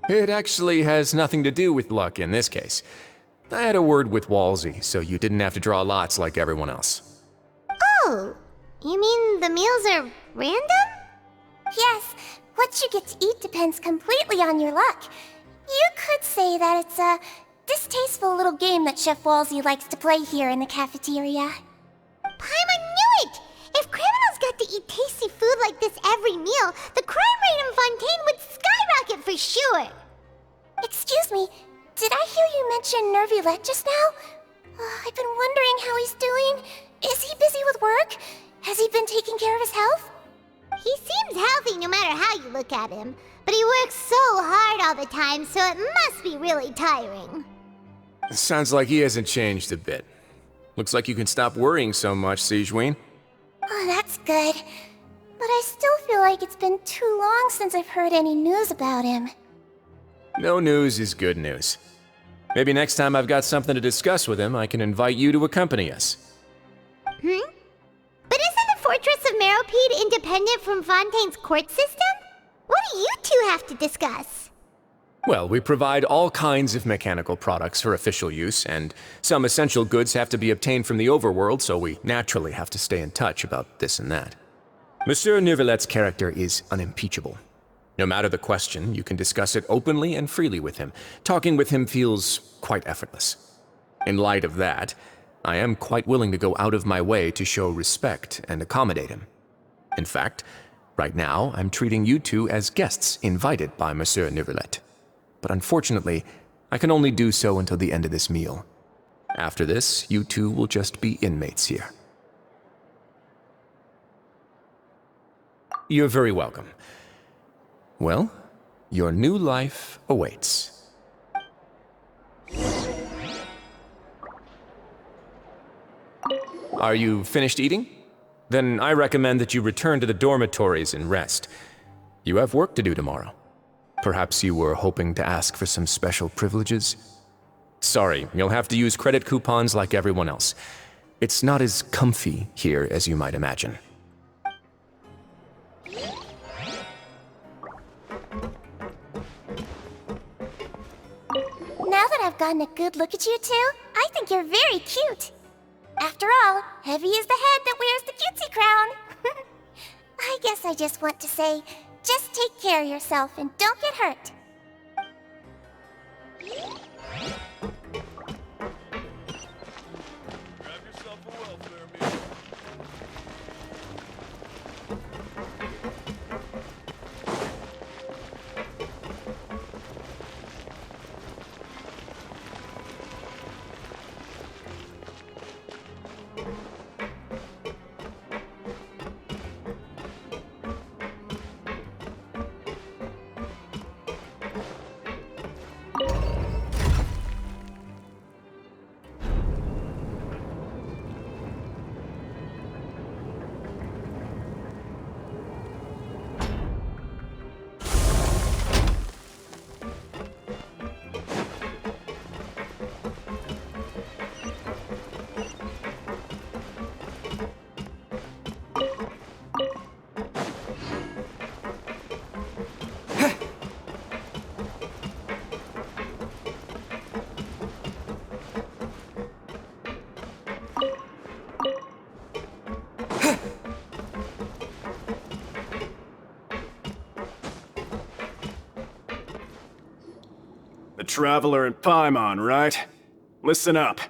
It actually has nothing to do with luck in this case. I had a word with Walsey, so you didn't have to draw lots like everyone else. Oh, you mean the meals are random? Yes, what you get to eat depends completely on your luck. You could say that it's a distasteful little game that Chef Walsey likes to play here in the cafeteria. Paimon knew it! If criminals got to eat tasty food like this every meal, the crime rate in Fontaine would skyrocket for sure! Excuse me, did I hear you mention Nervulette just now? I've been wondering how he's doing. Is he busy with work? Has he been taking care of his health? He seems healthy no matter how you look at him, but he works so hard all the time, so it must be really tiring. Sounds like he hasn't changed a bit. Looks like you can stop worrying so much, Sigewinne. Oh, that's good. But I still feel like it's been too long since I've heard any news about him. No news is good news. Maybe next time I've got something to discuss with him, I can invite you to accompany us. But isn't the Fortress of Meropede independent from Fontaine's court system? What do you two have to discuss? Well, we provide all kinds of mechanical products for official use, and some essential goods have to be obtained from the overworld, so we naturally have to stay in touch about this and that. Monsieur Nervulette's character is unimpeachable. No matter the question, you can discuss it openly and freely with him. Talking with him feels quite effortless. In light of that, I am quite willing to go out of my way to show respect and accommodate him. In fact, right now, I'm treating you two as guests invited by Monsieur Neuvillette. But unfortunately, I can only do so until the end of this meal. After this, you two will just be inmates here. You're very welcome. Well, your new life awaits. Are you finished eating? Then I recommend that you return to the dormitories and rest. You have work to do tomorrow. Perhaps you were hoping to ask for some special privileges? Sorry, you'll have to use credit coupons like everyone else. It's not as comfy here as you might imagine. Now that I've gotten a good look at you two, I think you're very cute. After all, heavy is the head that wears the cutesy crown. I guess I just want to say, just take care of yourself and don't get hurt. Grab yourself a welfare meal. Traveler and Paimon, right? Listen up.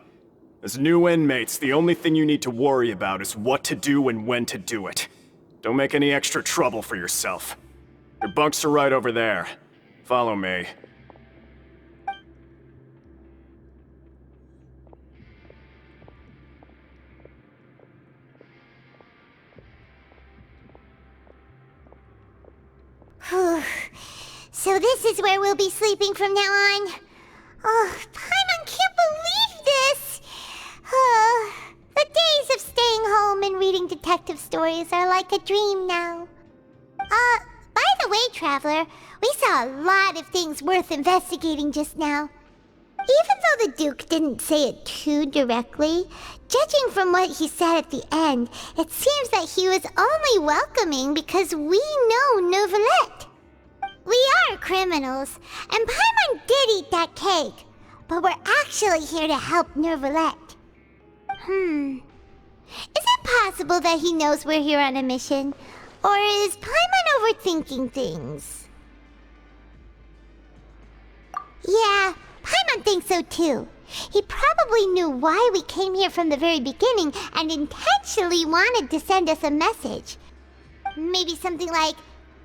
As new inmates, the only thing you need to worry about is what to do and when to do it. Don't make any extra trouble for yourself. Your bunks are right over there. Follow me. So this is where we'll be sleeping from now on. Oh, Paimon can't believe this! The days of staying home and reading detective stories are like a dream now. By the way, Traveler, we saw a lot of things worth investigating just now. Even though the Duke didn't say it too directly, judging from what he said at the end, it seems that he was only welcoming because we know Neuvillette. We are criminals, and Paimon did eat that cake, but we're actually here to help Neuvillette. Is it possible that he knows we're here on a mission? Or is Paimon overthinking things? Yeah, Paimon thinks so too. He probably knew why we came here from the very beginning and intentionally wanted to send us a message. Maybe something like,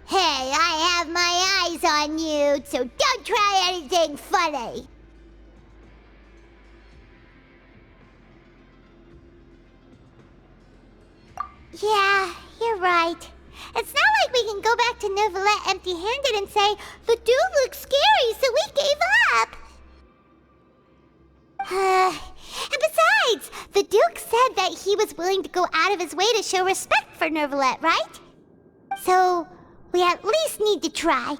"Hey, I have my eyes on you, so don't try anything funny." Yeah, you're right. It's not like we can go back to Neuvillette empty-handed and say, "The dude looks scary, so we gave up." And besides, the Duke said that he was willing to go out of his way to show respect for Neuvillette, right? So, we at least need to try.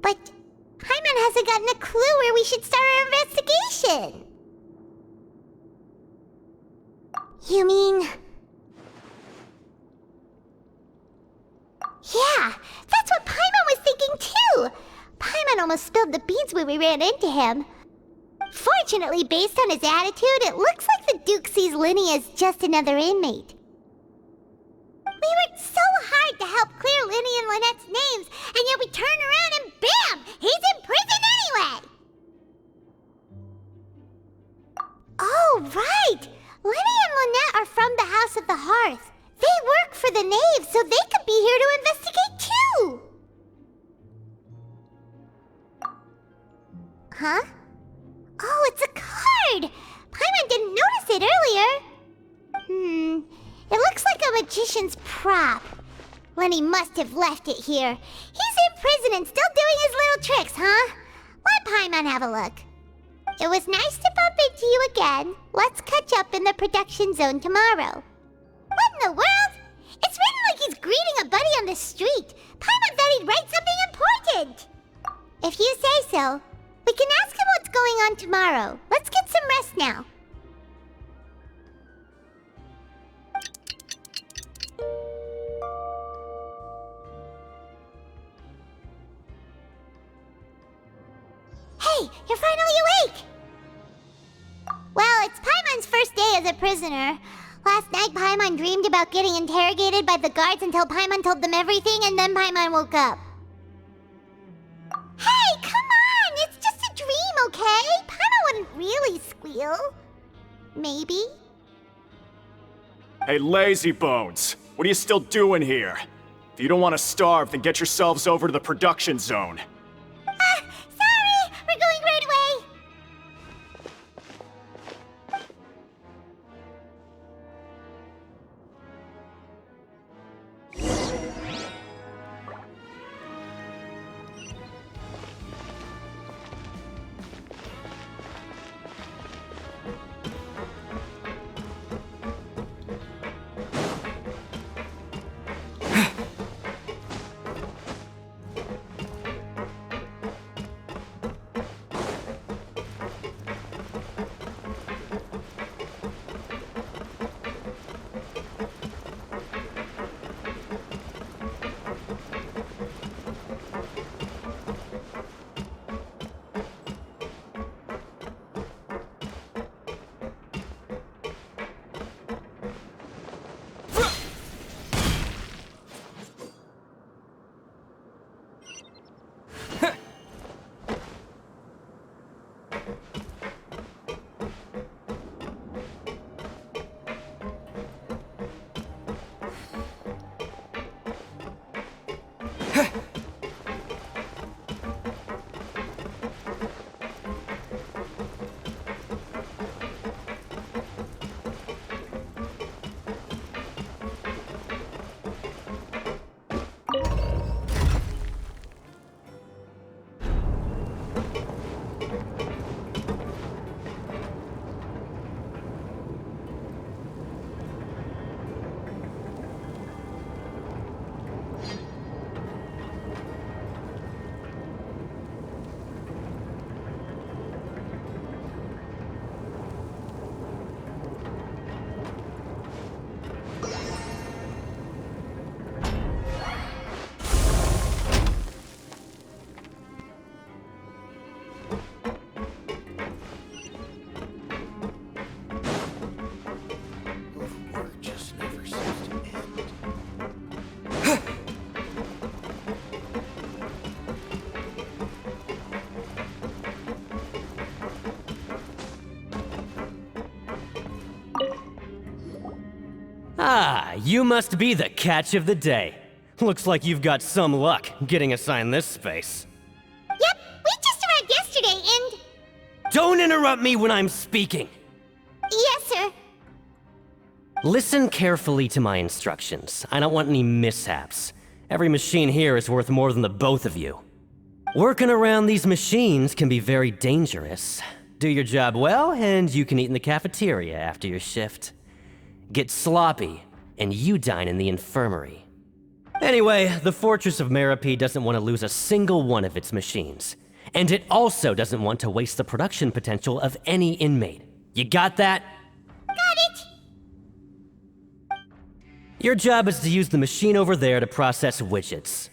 But Paimon hasn't gotten a clue where we should start our investigation. You mean... Yeah, that's what Paimon was thinking too! Paimon almost spilled the beans when we ran into him. Fortunately, based on his attitude, it looks like the Duke sees Linny as just another inmate. We worked so hard to help clear Linny and Lynette's names, and yet we turn around and bam! He's in prison anyway! Oh, right! Lenny and Lynette are from the House of the Hearth. They work for the Knave, so they could be here to investigate too! Huh? Oh, it's a card! Paimon didn't notice it earlier. It looks like a magician's prop. Lenny must have left it here. He's in prison and still doing his little tricks, huh? Let Paimon have a look. It was nice to bump into you again. Let's catch up in the production zone tomorrow. What in the world? It's written like he's greeting a buddy on the street. Paimon thought he'd write something important. If you say so. We can ask him what's going on tomorrow. Let's get some rest now. Hey, you're finally awake! Well, it's Paimon's first day as a prisoner. Last night, Paimon dreamed about getting interrogated by the guards until Paimon told them everything, and then Paimon woke up. Hey, come on! It's just a dream, okay? Paimon wouldn't really squeal. Maybe? Hey, lazy bones! What are you still doing here? If you don't want to starve, then get yourselves over to the production zone. Sorry! We're going right away! Ah, you must be the catch of the day. Looks like you've got some luck getting assigned this space. Yep, we just arrived yesterday and... Don't interrupt me when I'm speaking! Yes, sir. Listen carefully to my instructions. I don't want any mishaps. Every machine here is worth more than the both of you. Working around these machines can be very dangerous. Do your job well, and you can eat in the cafeteria after your shift. Get sloppy, and you dine in the infirmary. Anyway, the Fortress of Meropide doesn't want to lose a single one of its machines. And it also doesn't want to waste the production potential of any inmate. You got that? Got it! Your job is to use the machine over there to process widgets.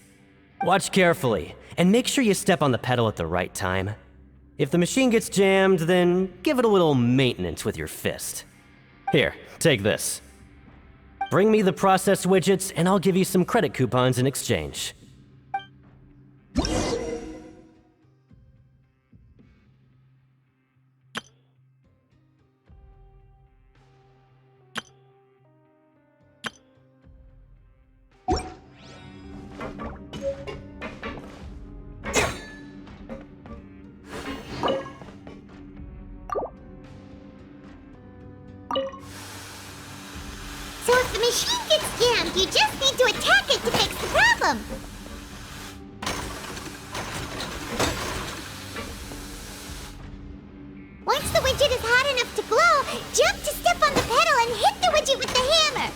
Watch carefully, and make sure you step on the pedal at the right time. If the machine gets jammed, then give it a little maintenance with your fist. Here, take this. Bring me the processed widgets, and I'll give you some credit coupons in exchange. So if the machine gets jammed, you just need to attack it to fix the problem. Once the widget is hot enough to glow, jump to step on the pedal and hit the widget with the hammer.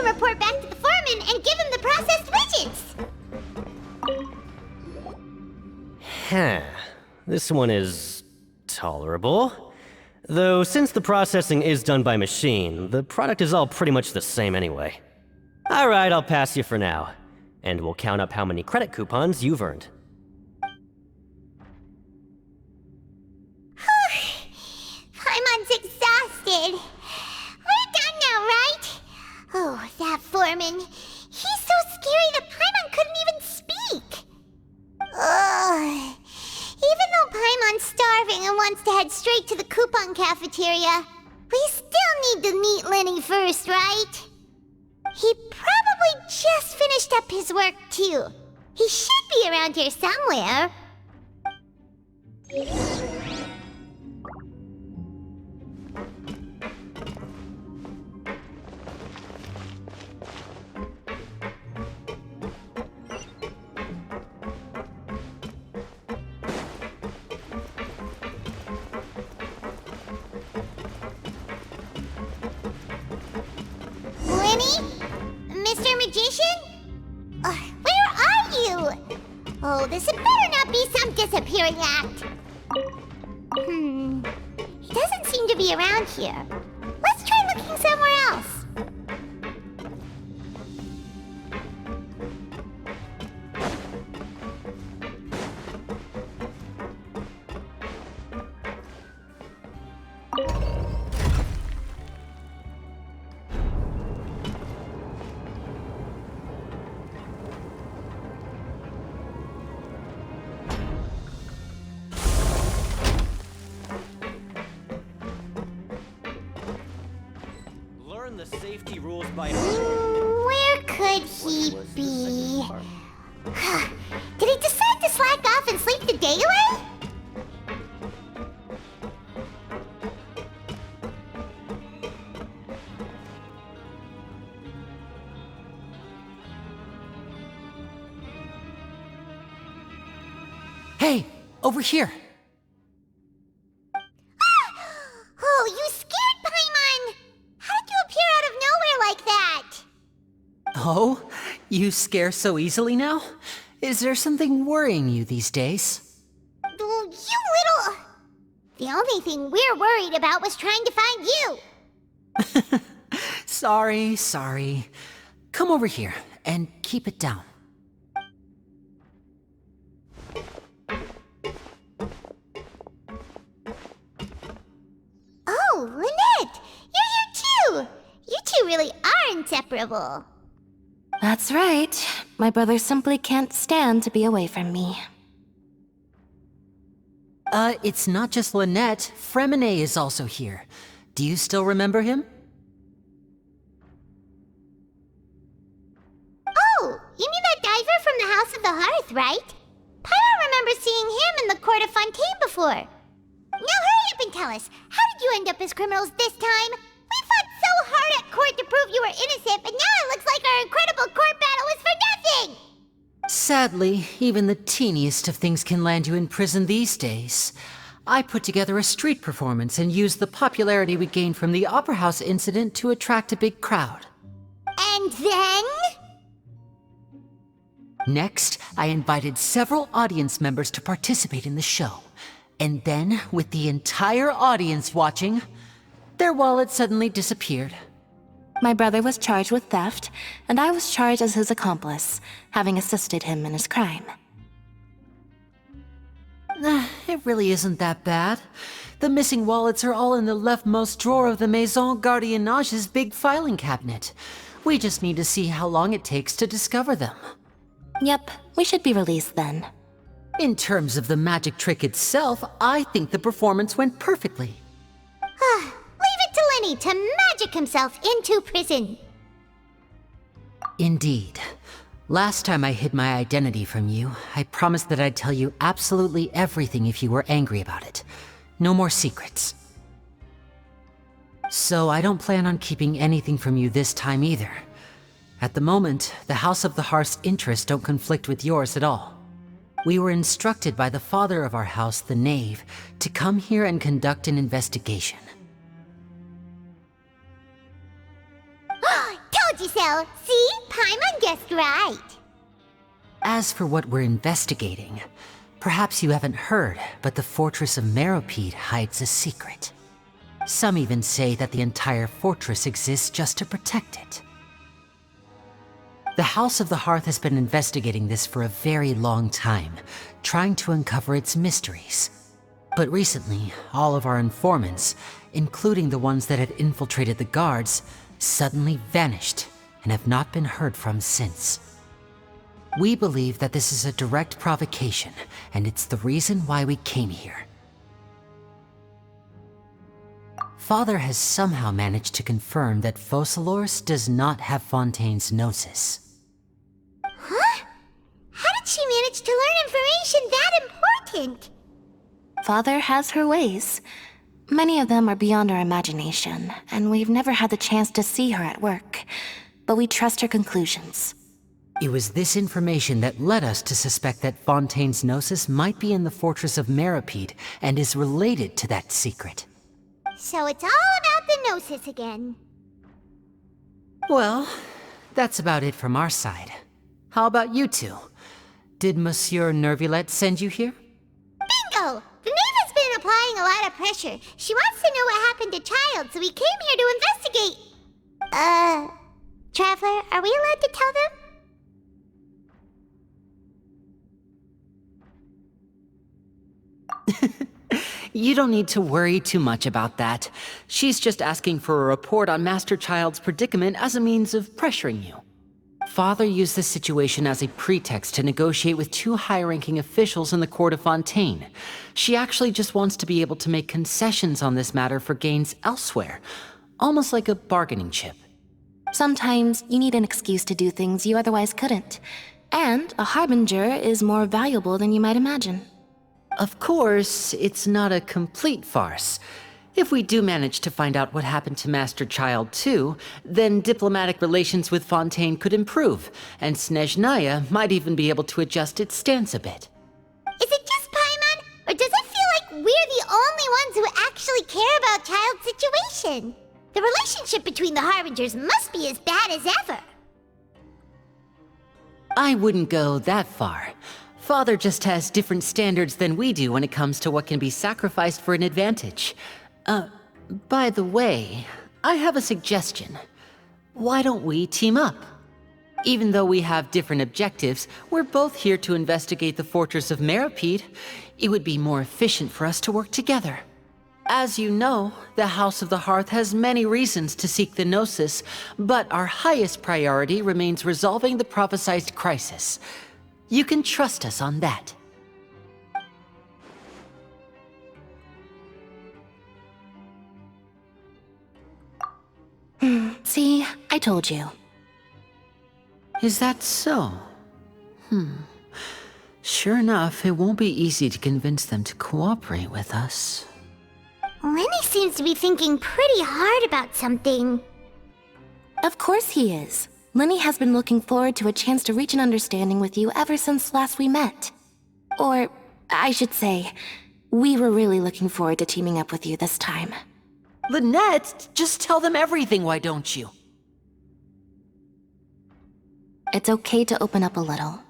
Report back to the foreman and give him the processed widgets! Huh. This one is tolerable. Though since the processing is done by machine, the product is all pretty much the same anyway. Alright, I'll pass you for now. And we'll count up how many credit coupons you've earned. Paimon's exhausted. We're done now, right? Oh, that foreman. He's so scary that Paimon couldn't even speak. Ugh. Even though Paimon's starving and wants to head straight to the coupon cafeteria, we still need to meet Lenny first, right? He probably just finished up his work, too. He should be around here somewhere. Mr. Magician? Where are you? Oh, this had better not be some disappearing act. He doesn't seem to be around here. Let's try looking somewhere else. The safety rules by Where could he be? Did he decide to slack off and sleep the day away? Hey, over here. Oh, you scared Paimon! How did you appear out of nowhere like that? Oh, you scare so easily now? Is there something worrying you these days? You little... The only thing we're worried about was trying to find you. Sorry. Come over here and keep it down. Oh, Lynette! You're here too! You two really are inseparable. That's right. My brother simply can't stand to be away from me. It's not just Lynette. Fremine is also here. Do you still remember him? Oh, you mean that diver from the House of the Hearth, right? Pyro remembers seeing him in the Court of Fontaine before. Now hurry up and tell us, how did you end up as criminals this time? We fought so hard at court to prove you were innocent, but now it looks like our incredible court battle was for nothing! Sadly, even the teeniest of things can land you in prison these days. I put together a street performance and used the popularity we gained from the Opera House incident to attract a big crowd. And then? Next, I invited several audience members to participate in the show. And then, with the entire audience watching, their wallet suddenly disappeared. My brother was charged with theft, and I was charged as his accomplice, having assisted him in his crime. It really isn't that bad. The missing wallets are all in the leftmost drawer of the Maison Gardiennage's big filing cabinet. We just need to see how long it takes to discover them. Yep, we should be released then. In terms of the magic trick itself, I think the performance went perfectly. Leave it to Lenny to magic himself into prison. Indeed. Last time I hid my identity from you, I promised that I'd tell you absolutely everything if you were angry about it. No more secrets. So I don't plan on keeping anything from you this time either. At the moment, the House of the Hearth's interests don't conflict with yours at all. We were instructed by the father of our house, the Knave, to come here and conduct an investigation. Told you so! See? Paimon guessed right. As for what we're investigating, perhaps you haven't heard, but the fortress of Meropide hides a secret. Some even say that the entire fortress exists just to protect it. The House of the Hearth has been investigating this for a very long time, trying to uncover its mysteries. But recently, all of our informants, including the ones that had infiltrated the guards, suddenly vanished and have not been heard from since. We believe that this is a direct provocation, and it's the reason why we came here. Father has somehow managed to confirm that Focalors does not have Fontaine's Gnosis. Huh? How did she manage to learn information that important? Father has her ways. Many of them are beyond our imagination, and we've never had the chance to see her at work. But we trust her conclusions. It was this information that led us to suspect that Fontaine's Gnosis might be in the fortress of Meropide and is related to that secret. So it's all about the Gnosis again. Well, that's about it from our side. How about you two? Did Monsieur Nervulette send you here? Bingo! The Knave has been applying a lot of pressure. She wants to know what happened to Child, so we came here to investigate. Traveler, are we allowed to tell them? You don't need to worry too much about that. She's just asking for a report on Master Child's predicament as a means of pressuring you. Father used this situation as a pretext to negotiate with two high-ranking officials in the court of Fontaine. She actually just wants to be able to make concessions on this matter for gains elsewhere, almost like a bargaining chip. Sometimes you need an excuse to do things you otherwise couldn't. And a harbinger is more valuable than you might imagine. Of course, it's not a complete farce. If we do manage to find out what happened to Master Child too, then diplomatic relations with Fontaine could improve, and Snezhnaya might even be able to adjust its stance a bit. Is it just Paimon, or does it feel like we're the only ones who actually care about Child's situation? The relationship between the Harbingers must be as bad as ever. I wouldn't go that far. Father just has different standards than we do when it comes to what can be sacrificed for an advantage. By the way, I have a suggestion. Why don't we team up? Even though we have different objectives, we're both here to investigate the fortress of Meropide. It would be more efficient for us to work together. As you know, the House of the Hearth has many reasons to seek the Gnosis, but our highest priority remains resolving the prophesized crisis. You can trust us on that. See, I told you. Is that so? Sure enough, it won't be easy to convince them to cooperate with us. Lenny seems to be thinking pretty hard about something. Of course he is. Lenny has been looking forward to a chance to reach an understanding with you ever since last we met. Or, I should say, We were really looking forward to teaming up with you this time. Lynette, just tell them everything, why don't you? It's okay to open up a little.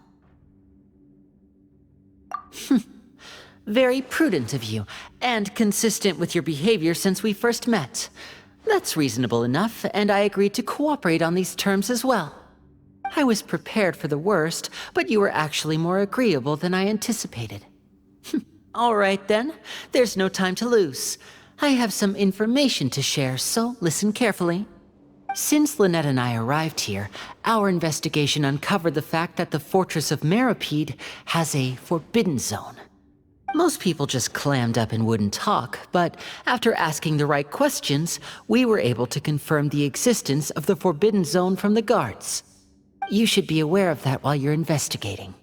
Very prudent of you, and consistent with your behavior since we first met. That's reasonable enough, and I agreed to cooperate on these terms as well. I was prepared for the worst, but you were actually more agreeable than I anticipated. All right then, there's no time to lose. I have some information to share, so listen carefully. Since Lynette and I arrived here, our investigation uncovered the fact that the Fortress of Meropide has a forbidden zone. Most people just clammed up and wouldn't talk, but after asking the right questions, we were able to confirm the existence of the forbidden zone from the guards. You should be aware of that while you're investigating.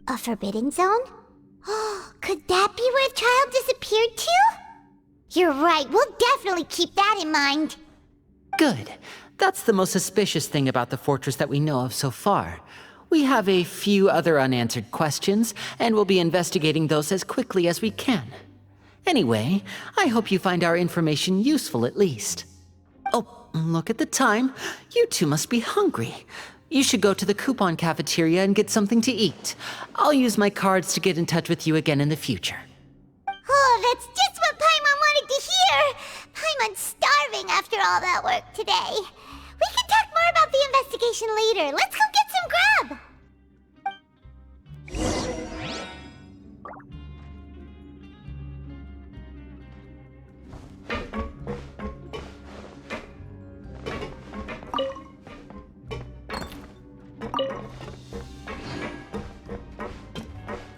A forbidden zone? Could that be where the child disappeared to? You're right, we'll definitely keep that in mind. Good. That's the most suspicious thing about the fortress that we know of so far. We have a few other unanswered questions, and we'll be investigating those as quickly as we can. Anyway, I hope you find our information useful at least. Oh, look at the time. You two must be hungry. You should go to the coupon cafeteria and get something to eat. I'll use my cards to get in touch with you again in the future. Oh, that's just what Paimon wanted to hear! Paimon's starving after all that work today. We can talk more about the investigation later. Let's go get some grub!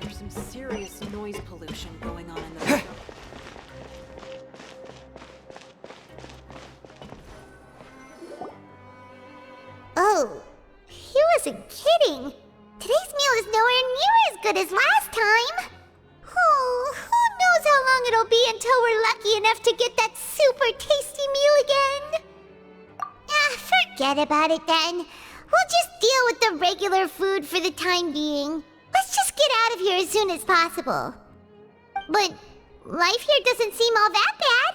There's some serious noise pollution going on in the... Oh, he wasn't kidding. Today's meal is nowhere near as good as last time. Oh, who knows how long it'll be until we're lucky enough to get that super tasty meal again. Forget about it then. We'll just deal with the regular food for the time being. Let's just get out of here as soon as possible. But life here doesn't seem all that bad.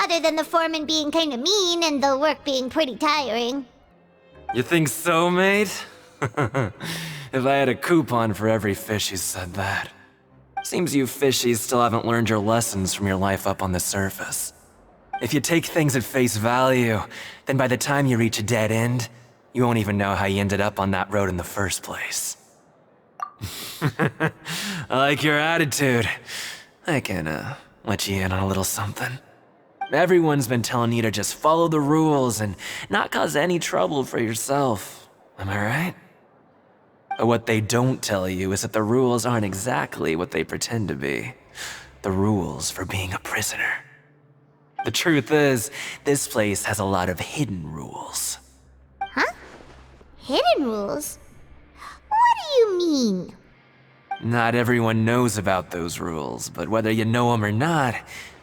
Other than the foreman being kinda mean and the work being pretty tiring. You think so, mate? If I had a coupon for every fish who said that. Seems you fishies still haven't learned your lessons from your life up on the surface. If you take things at face value, then by the time you reach a dead end, you won't even know how you ended up on that road in the first place. I like your attitude. I can, let you in on a little something. Everyone's been telling you to just follow the rules and not cause any trouble for yourself. Am I right? But what they don't tell you is that the rules aren't exactly what they pretend to be. The rules for being a prisoner. The truth is, this place has a lot of hidden rules. Huh? Hidden rules? What do you mean? Not everyone knows about those rules, but whether you know them or not,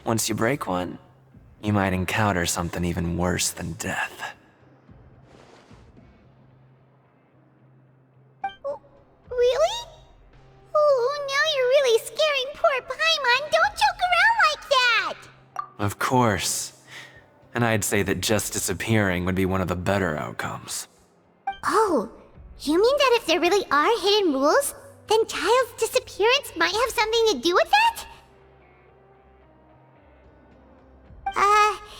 once you break one, you might encounter something even worse than death. Really? Oh, now you're really scaring poor Paimon. Don't joke around like that! Of course. And I'd say that just disappearing would be one of the better outcomes. Oh, you mean that if there really are hidden rules, then Child's disappearance might have something to do with that?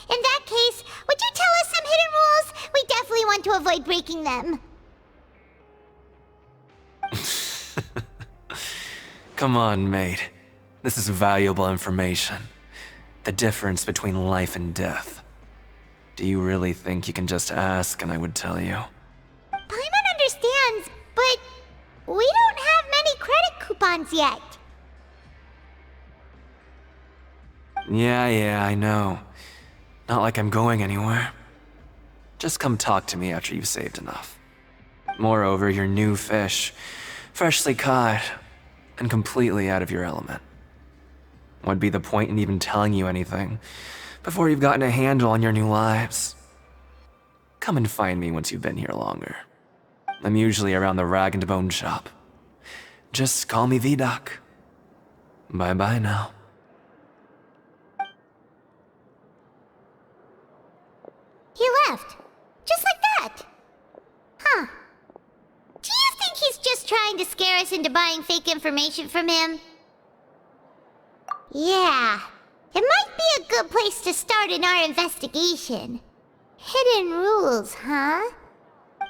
In that case, would you tell us some hidden rules? We definitely want to avoid breaking them. Come on, mate. This is valuable information. The difference between life and death. Do you really think you can just ask and I would tell you? Paimon understands, but we don't have many credit coupons yet. Yeah, I know. Not like I'm going anywhere. Just come talk to me after you've saved enough. Moreover, you're new fish, freshly caught, and completely out of your element. What'd be the point in even telling you anything before you've gotten a handle on your new lives? Come and find me once you've been here longer. I'm usually around the rag and bone shop. Just call me V-Doc. Bye-bye now. just trying to scare us into buying fake information from him? Yeah, it might be a good place to start in our investigation. Hidden rules, huh?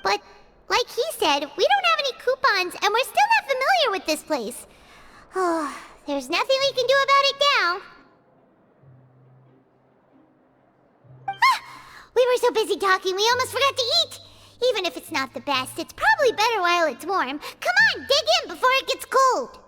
But, like he said, we don't have any coupons, and we're still not familiar with this place. Oh, there's nothing we can do about it now. Ah, we were so busy talking, we almost forgot to eat. Even if it's not the best, it's probably better while it's warm. Come on, dig in before it gets cold.